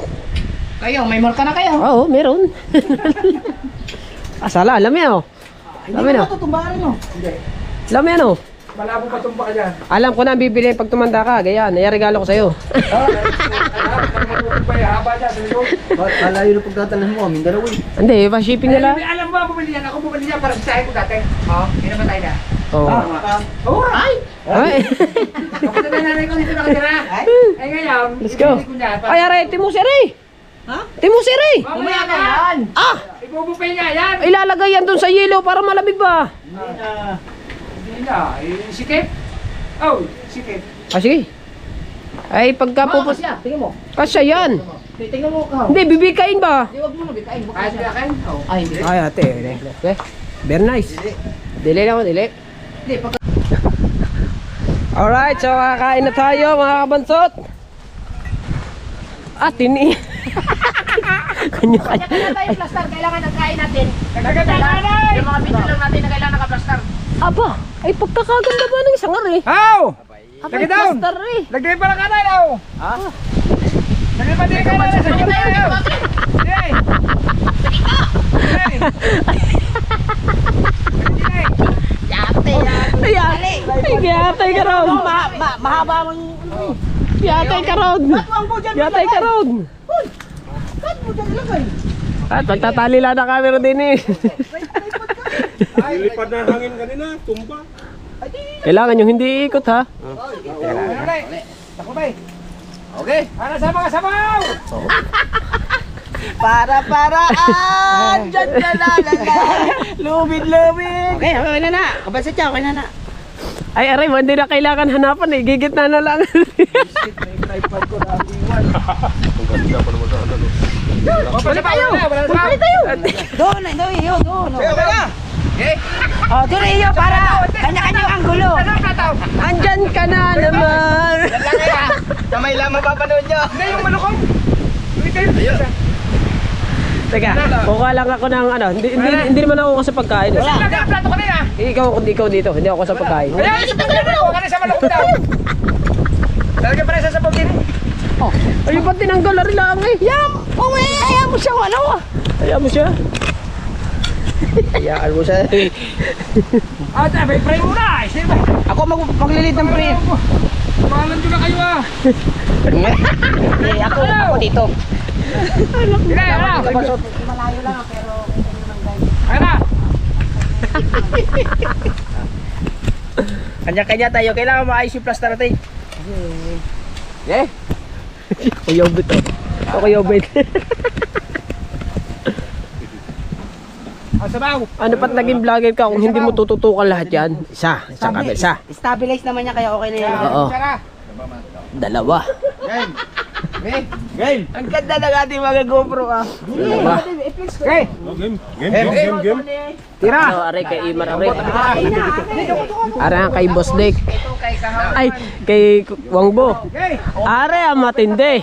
Kayo, may marka na kayo. Oo, meron. Asala, alam yan oh. Alam yan oh. Tutumbarin mo. Alam yan oh. Malabo pa tumba ka dyan. Alam ko na bibili pag tumanda ka. Ganyan, nairegalo ko sa'yo. Haba dyan, sa likod. Kalayo na pagtatanan mo, Mindanao eh. Hindi, pa-shipping nila. Alam mo, bumili yan. Ako bumili yan para sa ko dati. Oo, hindi naman tayo na. Oo. Oo, ay! Ay. Kapag na nanay ko dito nakatira. Ay, ngayon. Let's go. Ay, aray, Timusiri. Ha? Timusiri. Mamaya na yan. Ah! Ibubupay niya yan. Ilalagay yan dun sa yelo para malamig ba? Hindi na. Sikip? Oh, sikip. Ah, sige. Ay, pagka pupus... Kasya, tingin mo. Kasya yan. Tingnan mo ka. Hindi, bibikain ba? Di, wag mo nabitayin. Ay, hindi akin? Oo. Ay, hindi. Ay, ate. Okay. Very nice. Dili lang ako, dili. Hindi, pag... Alright, so kakain na tayo mga kabansot. Tini. Kanya-kanya. Kanya tayo plaster, kailangan nagkain natin. Yung mga video lang natin na kailangan naka-plaster. Aba, ay pagkakaganda ba ng isang ari? How? Abay, plaster eh. Lagay pa ng kanan, oh. Ha? Lagay pa din ng kanan. Lagay pa din. Hey! Hey! Ayan. Ay, giyatay ka ron. Mahaba mo. Giyatay ka ron. Giyatay ka ron. Ba't mo dyan ilagay? At magtatali lang na camera din eh. Lilipad na hangin kanina, tumba. Kailangan yung hindi iikot ha. Okay. Para sa mga sabaw! Para-paraan! Diyan ka na! Lubid-lubid! Okay, okay na na. Kabansit siya, okay na na. Ay, aray mo, hindi na kailangan hanapan eh. Gigit na lang. May tripod ko na iwan. Ang ganda pa naman sa ano. Balik tayo! Balik tayo! Doon, iyo, doon. Oh, doon iyo para kanya-kanya ang gulo. Andyan ka na naman. Kamay lang mapapanood nyo. Hindi yung malukong. Teka, kukuha lang ako ng ano. Hindi naman ako sa pagkain. Wala. Plato ko na yan. Ikaw dito. Hindi ako sa pagkain. Huwag ka na sa malukong daw. Lalagyan pa rin sa sabog din. Ay, ba't tinanggal na rin lang eh? Ayaw mo siyang ano. Hayaan mo siya. Hayaan mo siya. May pray muna. Ako maglilid ng pre. Pangalan ko na kayo ah. Ako dito. Malayo lang pero Ayun na. Kanya-kanya tayo. Kailangan maayos yung plaster natin. Yeah. Kuyobit oh. Ito kuyobit. Sabaw. Ano pat naging vlogger ka kung hindi mo tututukan lahat yan? Isa. Isang camera. Isa. stabilize naman niya kaya okay na yan. Oo. Dalawa. Game. Ang ganda ng ating mga GoPro ah. Dalawa. Okay. Game. Tira. Ano, aray kay Imar, aray. Aray kay Boss Dick. Ay, kay Wangbo. Aray ang matindi.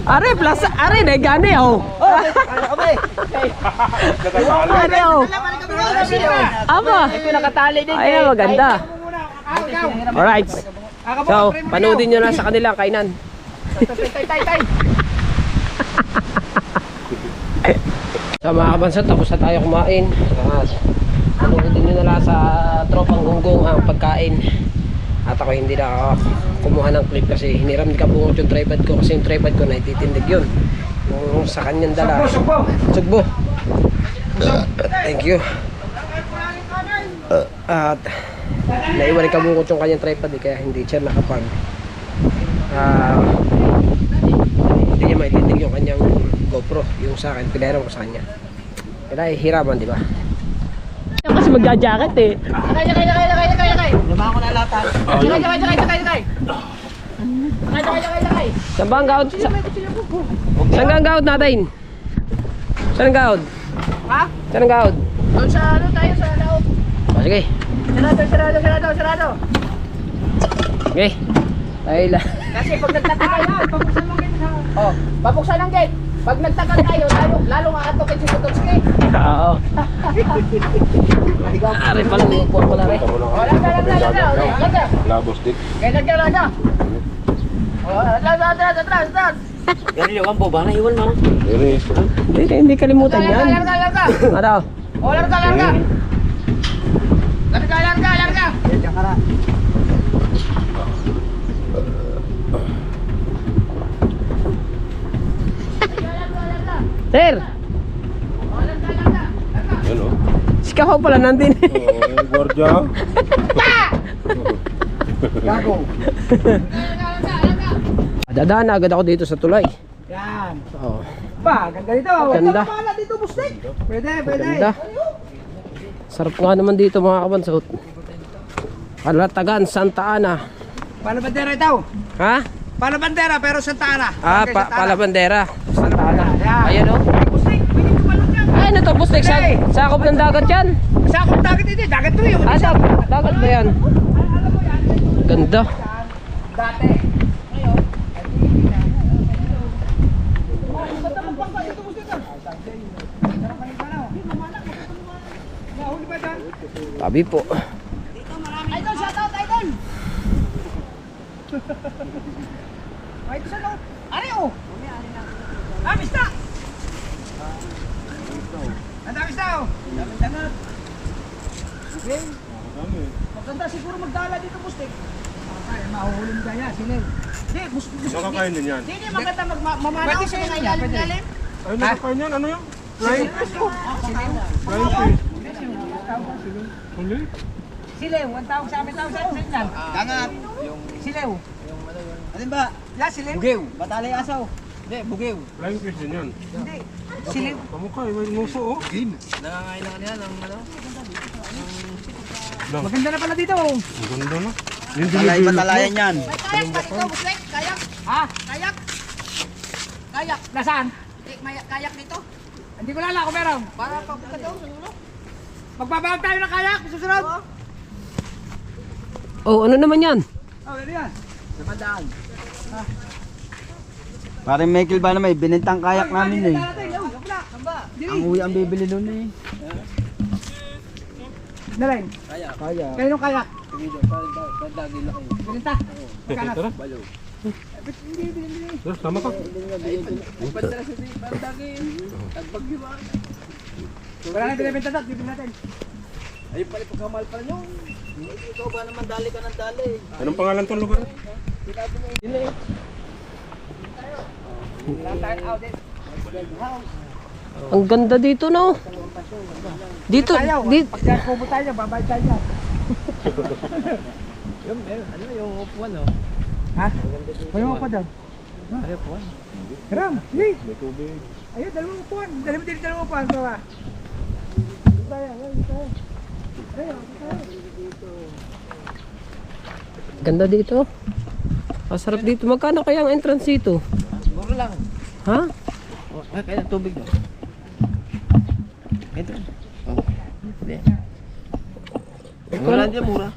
Aray plus, aray na gani oh. Aray oh. Ama. Ito nakatali din. Ay, maganda. Alright. So, panoodin nyo na sa kanila kainan. Tay. So mga kabansa, tapos na tayo kumain. Panoodin nyo na lang sa tropang gunggong ang pagkain. At ako hindi na kumuha ng clip kasi hiniram di kabungot yung tripod ko. Kasi yung tripod ko na ititindig yun. Yung sa kanyang dala. Sugbo. Thank you. At naiwan kabungot yung kanyang tripod kaya hindi siya nakapag hindi niya maitindig yung kanyang GoPro yung sa akin, pinero ko sa kanya kaya hiraman diba kasi magja-jacket eh. Kaya. Luma ako na lata. Kaya. Saan ba ang gawad? Saan ang gawad natin? Saan ang gawad? Ha? Saan ang gawad? Doon sa ano tayo sa loob. Sige. Sarado. Okay. Tayo lang. Kasi pag nagtataka yan, pabuksan mo gate ha. Oh, pabuksan ang gate. Pag nagtaka tayo, lalo nga atokin si Kutovski. Oo. Ari pala mo po pala rin. Oh, laga. Labos dik. Kaya laga. Oh, atras. Yan yung ambo ba? Naiwan mo. Diri. Hindi kalimutan yan. Larga. Ano? Oh, larga. Larga. Diyan ka na. Sir! Yan o. Sikaw pala nandun. Gwardiya. Gago. Dadaan agad ako dito sa tulay. Yan. Oo. Ba, ganda dito. Ganda. Pala dito, Bustik. Pwede. Ganda. Sarap nga naman dito mga kabansot. Kalatagan, Santa Ana. Palabandera ito. Ha? Palabandera pero Santa Ana. Okay, Santa Ana. Palabandera. Santa Ana. Yan. Ayan o. Bustik, pwede tumalon yan. Ay, ano to, Bustik? Sakop ng dagat yan. Sakop dagat ito. Dagat to yun. Dagat ba yan? Ganda. Dati. Tabi po. Idol, shout out, Idol. Ay, ito sa loob. Ari, oh. Amis na. Ang dami sa, oh. Daming dangat. Okay. Maganda siguro magdala dito, Bustik. Ay, mahuhuli mo kaya, sila. Hindi, Bustik. Nakakain din yan. Hindi maganda mamanaw sa mga ilalim. Ay, nakakain yan. Ano yan? Flying fish. Flying fish. Huli? Silew, 1,000 sa amin, 1,000 yan. Dangat. Silew. Alin ba? La, silew. Bugew. Batalay asaw. Hindi, bugew. Flying fish din yan. Hindi. Silew. Kamukha, may nuso oh. Nangangain lang niya ng ano? Maganda na pala dito. Ang ganda na. Yung Talay matalayan yan. Ha? Kayak? Kayak? Nasaan? Kayak dito? Hindi ko lala kung meron. Para papunta daw sa dulo. Magbabawag tayo ng kayak, susunod. Oh, ano naman yan? Oh, ano yan? Namadaan. Parang Michael ba na may binintang kayak namin eh. Ang uwi ang bibili nun eh. Nalain? Kayak. Kaya nung kayak? Padagi lang kayo. Binenta? Magkano? Tara. Tara, sama ka. Padala sa padagi. Tagbagyo ba? Wala na binibenta doon, bibili natin. Ayun pala pagkamal pala nyo. Ikaw ba naman dali ka ng dali? Anong pangalan tong lugar? Ang ganda dito, no? Dito, Tayo, dito. pag kubo tayo, babayad tayo. Ano yung upuan oh? Ha? Kaya mo pa daw. Ano upuan? Ram, hindi. May tubig. Ayun, dalawang upuan. Dalawang upuan. Bawa. Ganda dito. Masarap dito. Magkano kaya ang entrance dito? Mura lang. Ha? Oh, kaya tubig no? Ito. Oh. Hindi. Mura din mura.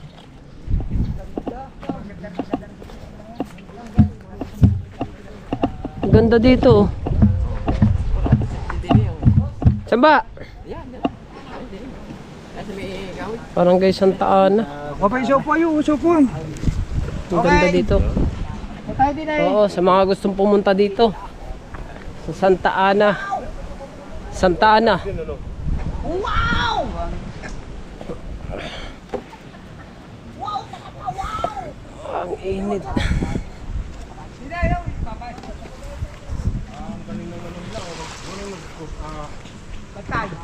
Ganda dito. Saan ba? Parang kay Santa Ana. O pa yung sopo yun, sopo. Ang ganda dito. Tayo din ay. Oo, sa mga gustong pumunta dito. Sa Santa Ana. Santa Ana. Ang init.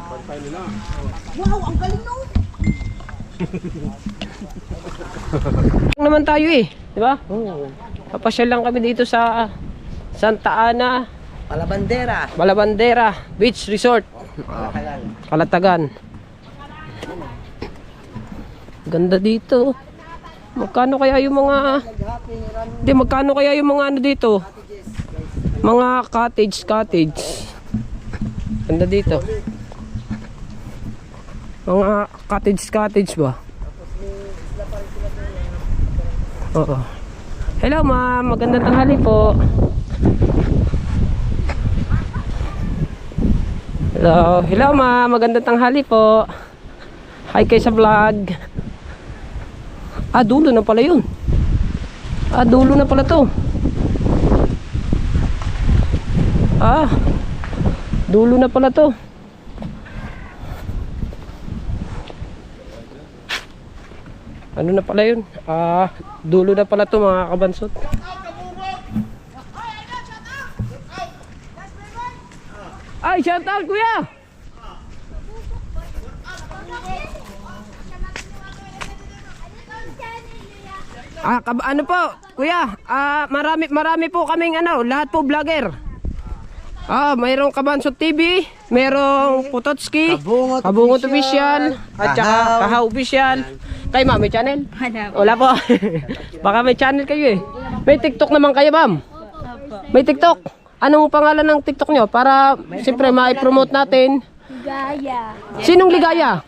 Pantay nila. Lang naman tayo eh, di ba? Oo. Papasyal lang kami dito sa Santa Ana, Palabandera. Balabandera Beach Resort, Kalatagan. Ganda dito. Magkano kaya yung mga magkano kaya yung mga ano dito? Mga cottage. Ganda dito. Mga cottage ba? Oo. Hello ma'am, magandang tanghali po. Hello ma'am, magandang tanghali po. Hi kayo sa vlog. Ah, dulo na pala yun. Ah, dulo na pala to. Ah, dulo na pala to. Ano na pala yun? Ah, dulo na pala to mga kabansot. Ay, shout out kuya! Ah, ano po, kuya? Ah, marami po kaming ano, lahat po vlogger. Ah, mayroong Kabansot TV, mayroong Putotski, Kabungot Official, at saka Kahaw Official. Kayo ma'am, may channel? Wala po. Baka may channel kayo eh. May TikTok naman kayo ma'am? May TikTok? Anong pangalan ng TikTok nyo? Para siyempre ma-promote natin. Ligaya. Sinong Ligaya?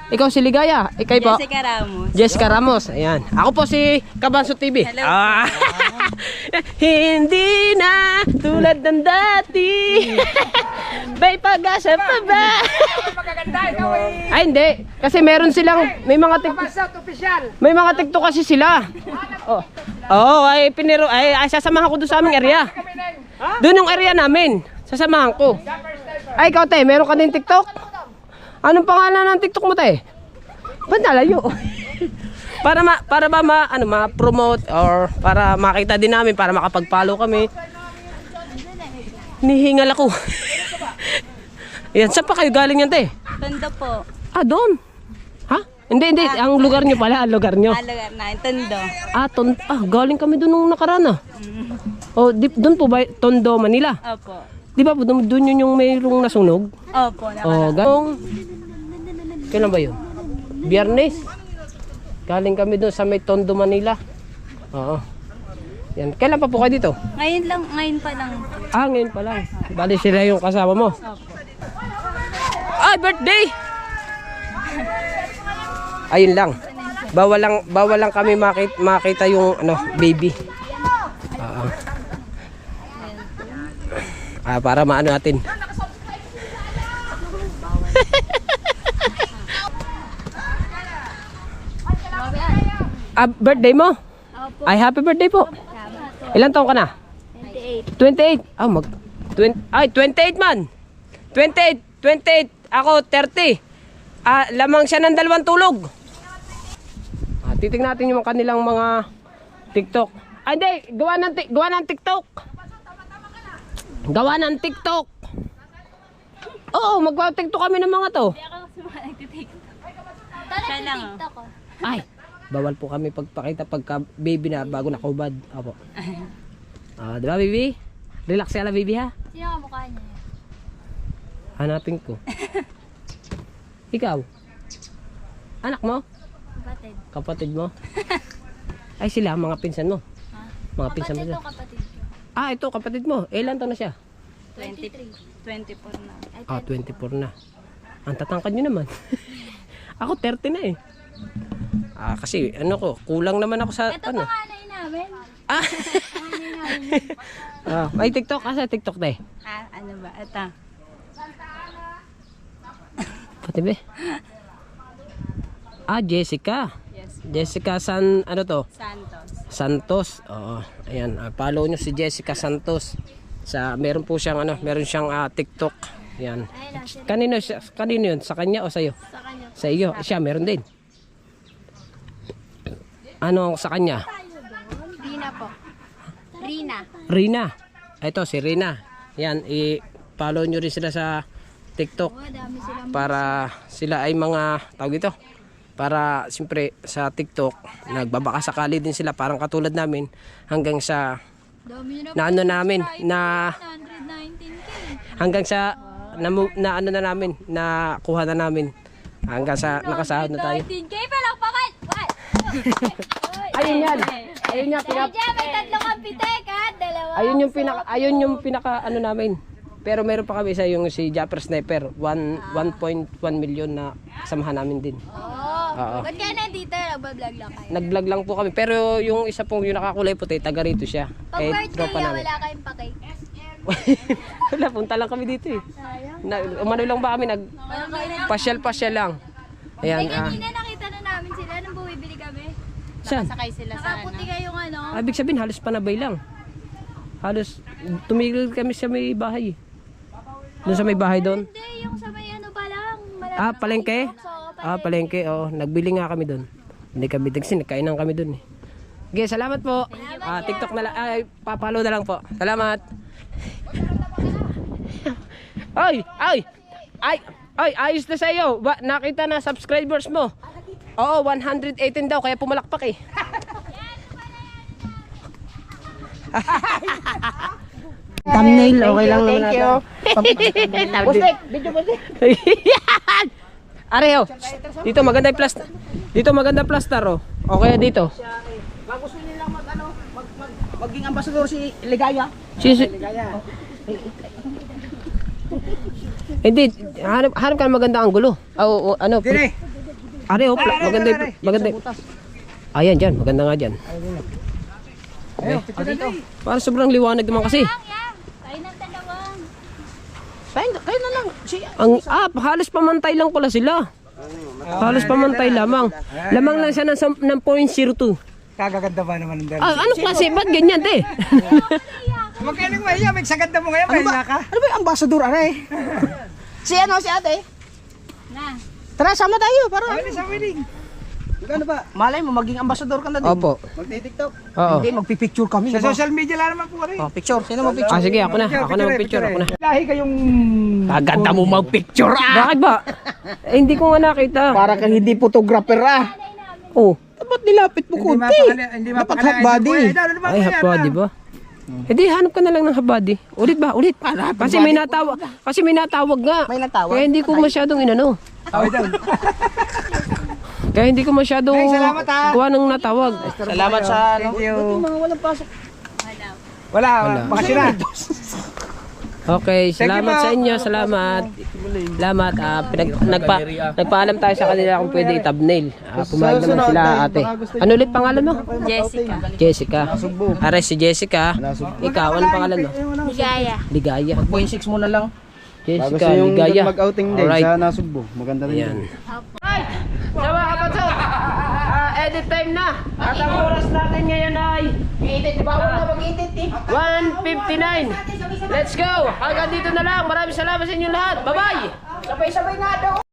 Ikaw si Ligaya? Ikay po? Jessica Ramos. Jessica Ramos, ayan. Ako po si Kabansot TV. Hello. Ah. Hindi na tulad ng dati. May pag-asa pa ba? Magaganda, ikaw ay. Ay hindi, kasi meron silang may mga Kabansot official. may mga TikTok kasi sila. Oh, ay piniro ay sasamahan ko doon sa aming area. Doon yung area namin. Sasamahan ko. Ay ikaw te, meron ka din TikTok? Anong pangalan ng TikTok mo te? Ba't nalayo? para ba ma-promote or para makita din namin, para makapag-follow kami. Nihingal ako. Yan, saan pa kayo galing yan te? Tondo po. Ah, doon. Ha? Hindi, ang lugar nyo pala, ang lugar nyo. Lugar na, Tondo. Galing kami doon nung nakaraan ah. Oh, doon po ba Tondo, Manila? Opo. Di ba doon yun yung mayroong nasunog? Opo. Oh, ganong. Kailan ba yun? Biyernes. Galing kami doon sa may Tondo, Manila. Oo. Yan. Kailan pa po kayo dito? Ngayon pa lang. Ah, ngayon pa lang. Bali sila yung kasama mo. Ay, birthday! Ayun lang. Bawal lang kami makita yung ano, baby. Para maano natin. Birthday mo? Opo. Ay, happy birthday po. Ilan taon ka na? 28. 28. Ah, 28 man. 28. Ako 30. Lamang siya ng 2 tulog. Titingnan natin yung kanilang mga TikTok. Ay, hindi, gawa ng TikTok. Gawa ng TikTok. Oo, magpa-TikTok kami ng mga to. Hindi ako kasi mga nagtitiktok. Siya lang. Ay, bawal po kami pagpakita pagka baby na bago nakahubad. Opo. Di ba, baby? Relax ka lang, baby, ha? Sino ang mukha niya? Hanapin ko. Ikaw? Anak mo? Kapatid. Kapatid mo? Ay, sila, mga pinsan mo. Mga pinsan mo Kapatid sila. o kapatid ko? Ito, kapatid mo. Ilan taon na siya? 24 na. 24 na. Ang tatangkad nyo naman. Ako, 30 na eh. Kasi, kulang naman ako sa, Ito panganay namin. may TikTok? Asa TikTok na eh? Ano ba? Ito. Pati ba? Jessica. Yes. Jessica Santos. Oo. Ayan, follow nyo si Jessica Santos. Meron po siyang TikTok. Ayan. Kanino yun? Sa kanya o sa iyo? Sa kanya. Sa iyo. Siya meron din. Ano sa kanya? Rina po. Rina. Ito si Rina. Ayan, i-follow nyo rin sila sa TikTok. Dami silang Para sila ay mga tawag ito. Para siyempre sa TikTok nagbabakasakali din sila parang katulad namin hanggang sa dami na ano namin na 119K. hanggang sa na ano na namin na kuha na namin hanggang sa nakasahod na tayo. 19K pa lang pakat. What? Ayun yan. Ayun yan Kaya may tatlong kapitek ha. Dalawa. ayun yung pinaka ano namin. Pero meron pa kami isa yung si Japper Sniper 1.1 million na samahan namin din. Oo. Ba't kaya nandito? Nagbablog lang kayo? Nag-vlog lang po kami pero yung isa pong yung nakakulay puti taga rito siya. Pag birthday tropa niya, namin. wala kayong pakay. Wala, punta lang kami dito eh. Umano lang ba kami, pasyal lang. Ayan, Kanina nakita na namin sila nung bumibili kami. saan? Sakay sila sa Nakaputi kayong ano. Ibig sabihin, halos panabay lang. Halos, tumigil kami sa may bahay. Doon sa may bahay doon. Hindi, yung sa may ano pa lang. Palengke? Palengke, oo. Nagbili nga kami doon. Hindi kami dagsin, nagkainan kami doon eh. Okay, salamat po. TikTok na lang, papalo na lang po. Salamat. Ay, ayos na sa iyo. Nakita na subscribers mo. Oo, 118 daw, kaya pumalakpak eh. Thumbnail, okay lang naman natin. Busik, video busik. Areo, dito maganda yung plaster. Dito maganda plaster oh. Okay dito. Kung gusto nilang maging ambasador si Ligaya. Hindi, hanap ka ng maganda anggulo. Ano? Dire. Areo, maganda. Ayan dyan, maganda nga dyan. Para sobrang liwanag naman kasi. Tayo ng dalawang. Kayo na lang. Halos pamantay lang pala sila. Halos pamantay lamang. Lamang lang siya ng 0.02. Kagaganda ba naman ng dalawa? Ano klase? Ba't ganyan, te? Magkailang mahiya, may saganda mo ngayon, mahiya ka. Ano ba yung ambasador, aray? si ate? Na. Tara, sama tayo. Para Ano sa wedding? ano ba? Malay mo, maging ambasador ka na din. Opo. Magti-tiktok. Oo. Hindi, magpipicture kami. Sa diba? social media lang naman po rin. Picture. Sino mag-picture? Sige, ako na. Ako na mag-picture. Ako na. Lahi kayong... Kaganda mo mag-picture Bakit ba? Hindi ko nga nakita. Para kang hindi photographer Oh. Ba't nilapit mo konti? Hindi Dapat mapakala. hot body. Ay, habadi ba? Hindi, hanap ka na lang ng habadi. Ulit ba? Ulit. Kasi may natawag nga. May natawag? Kaya hindi ko masyadong inano. Kaya hindi ko masyado Nay, salamat, ha. kuha ng natawag. Salamat sa ano. Wala, bakasyon na. Okay, Thank you, salamat ma'am. sa inyo. Salamat. Salamat. Nagpaalam tayo sa kanila kung pwede i-thumbnail. Pumayag naman sila, ate. Ano ulit pangalan mo? Jessica. Jessica. Ares si Jessica. Ikaw, anong pangalan mo? Ligaya. Ligaya. 0.6 mo na lang. Jessica, Bago yung Ligaya. mag-outing din Alright. sa Nasugbo. Maganda rin Ayan. yun. Right! So mga kapatid, edit time na. At ang oras natin ngayon ay 1:59. Let's go! Hanggang dito na lang. Maraming salamat sa inyo lahat. Bye-bye! Sabay-sabay nga daw.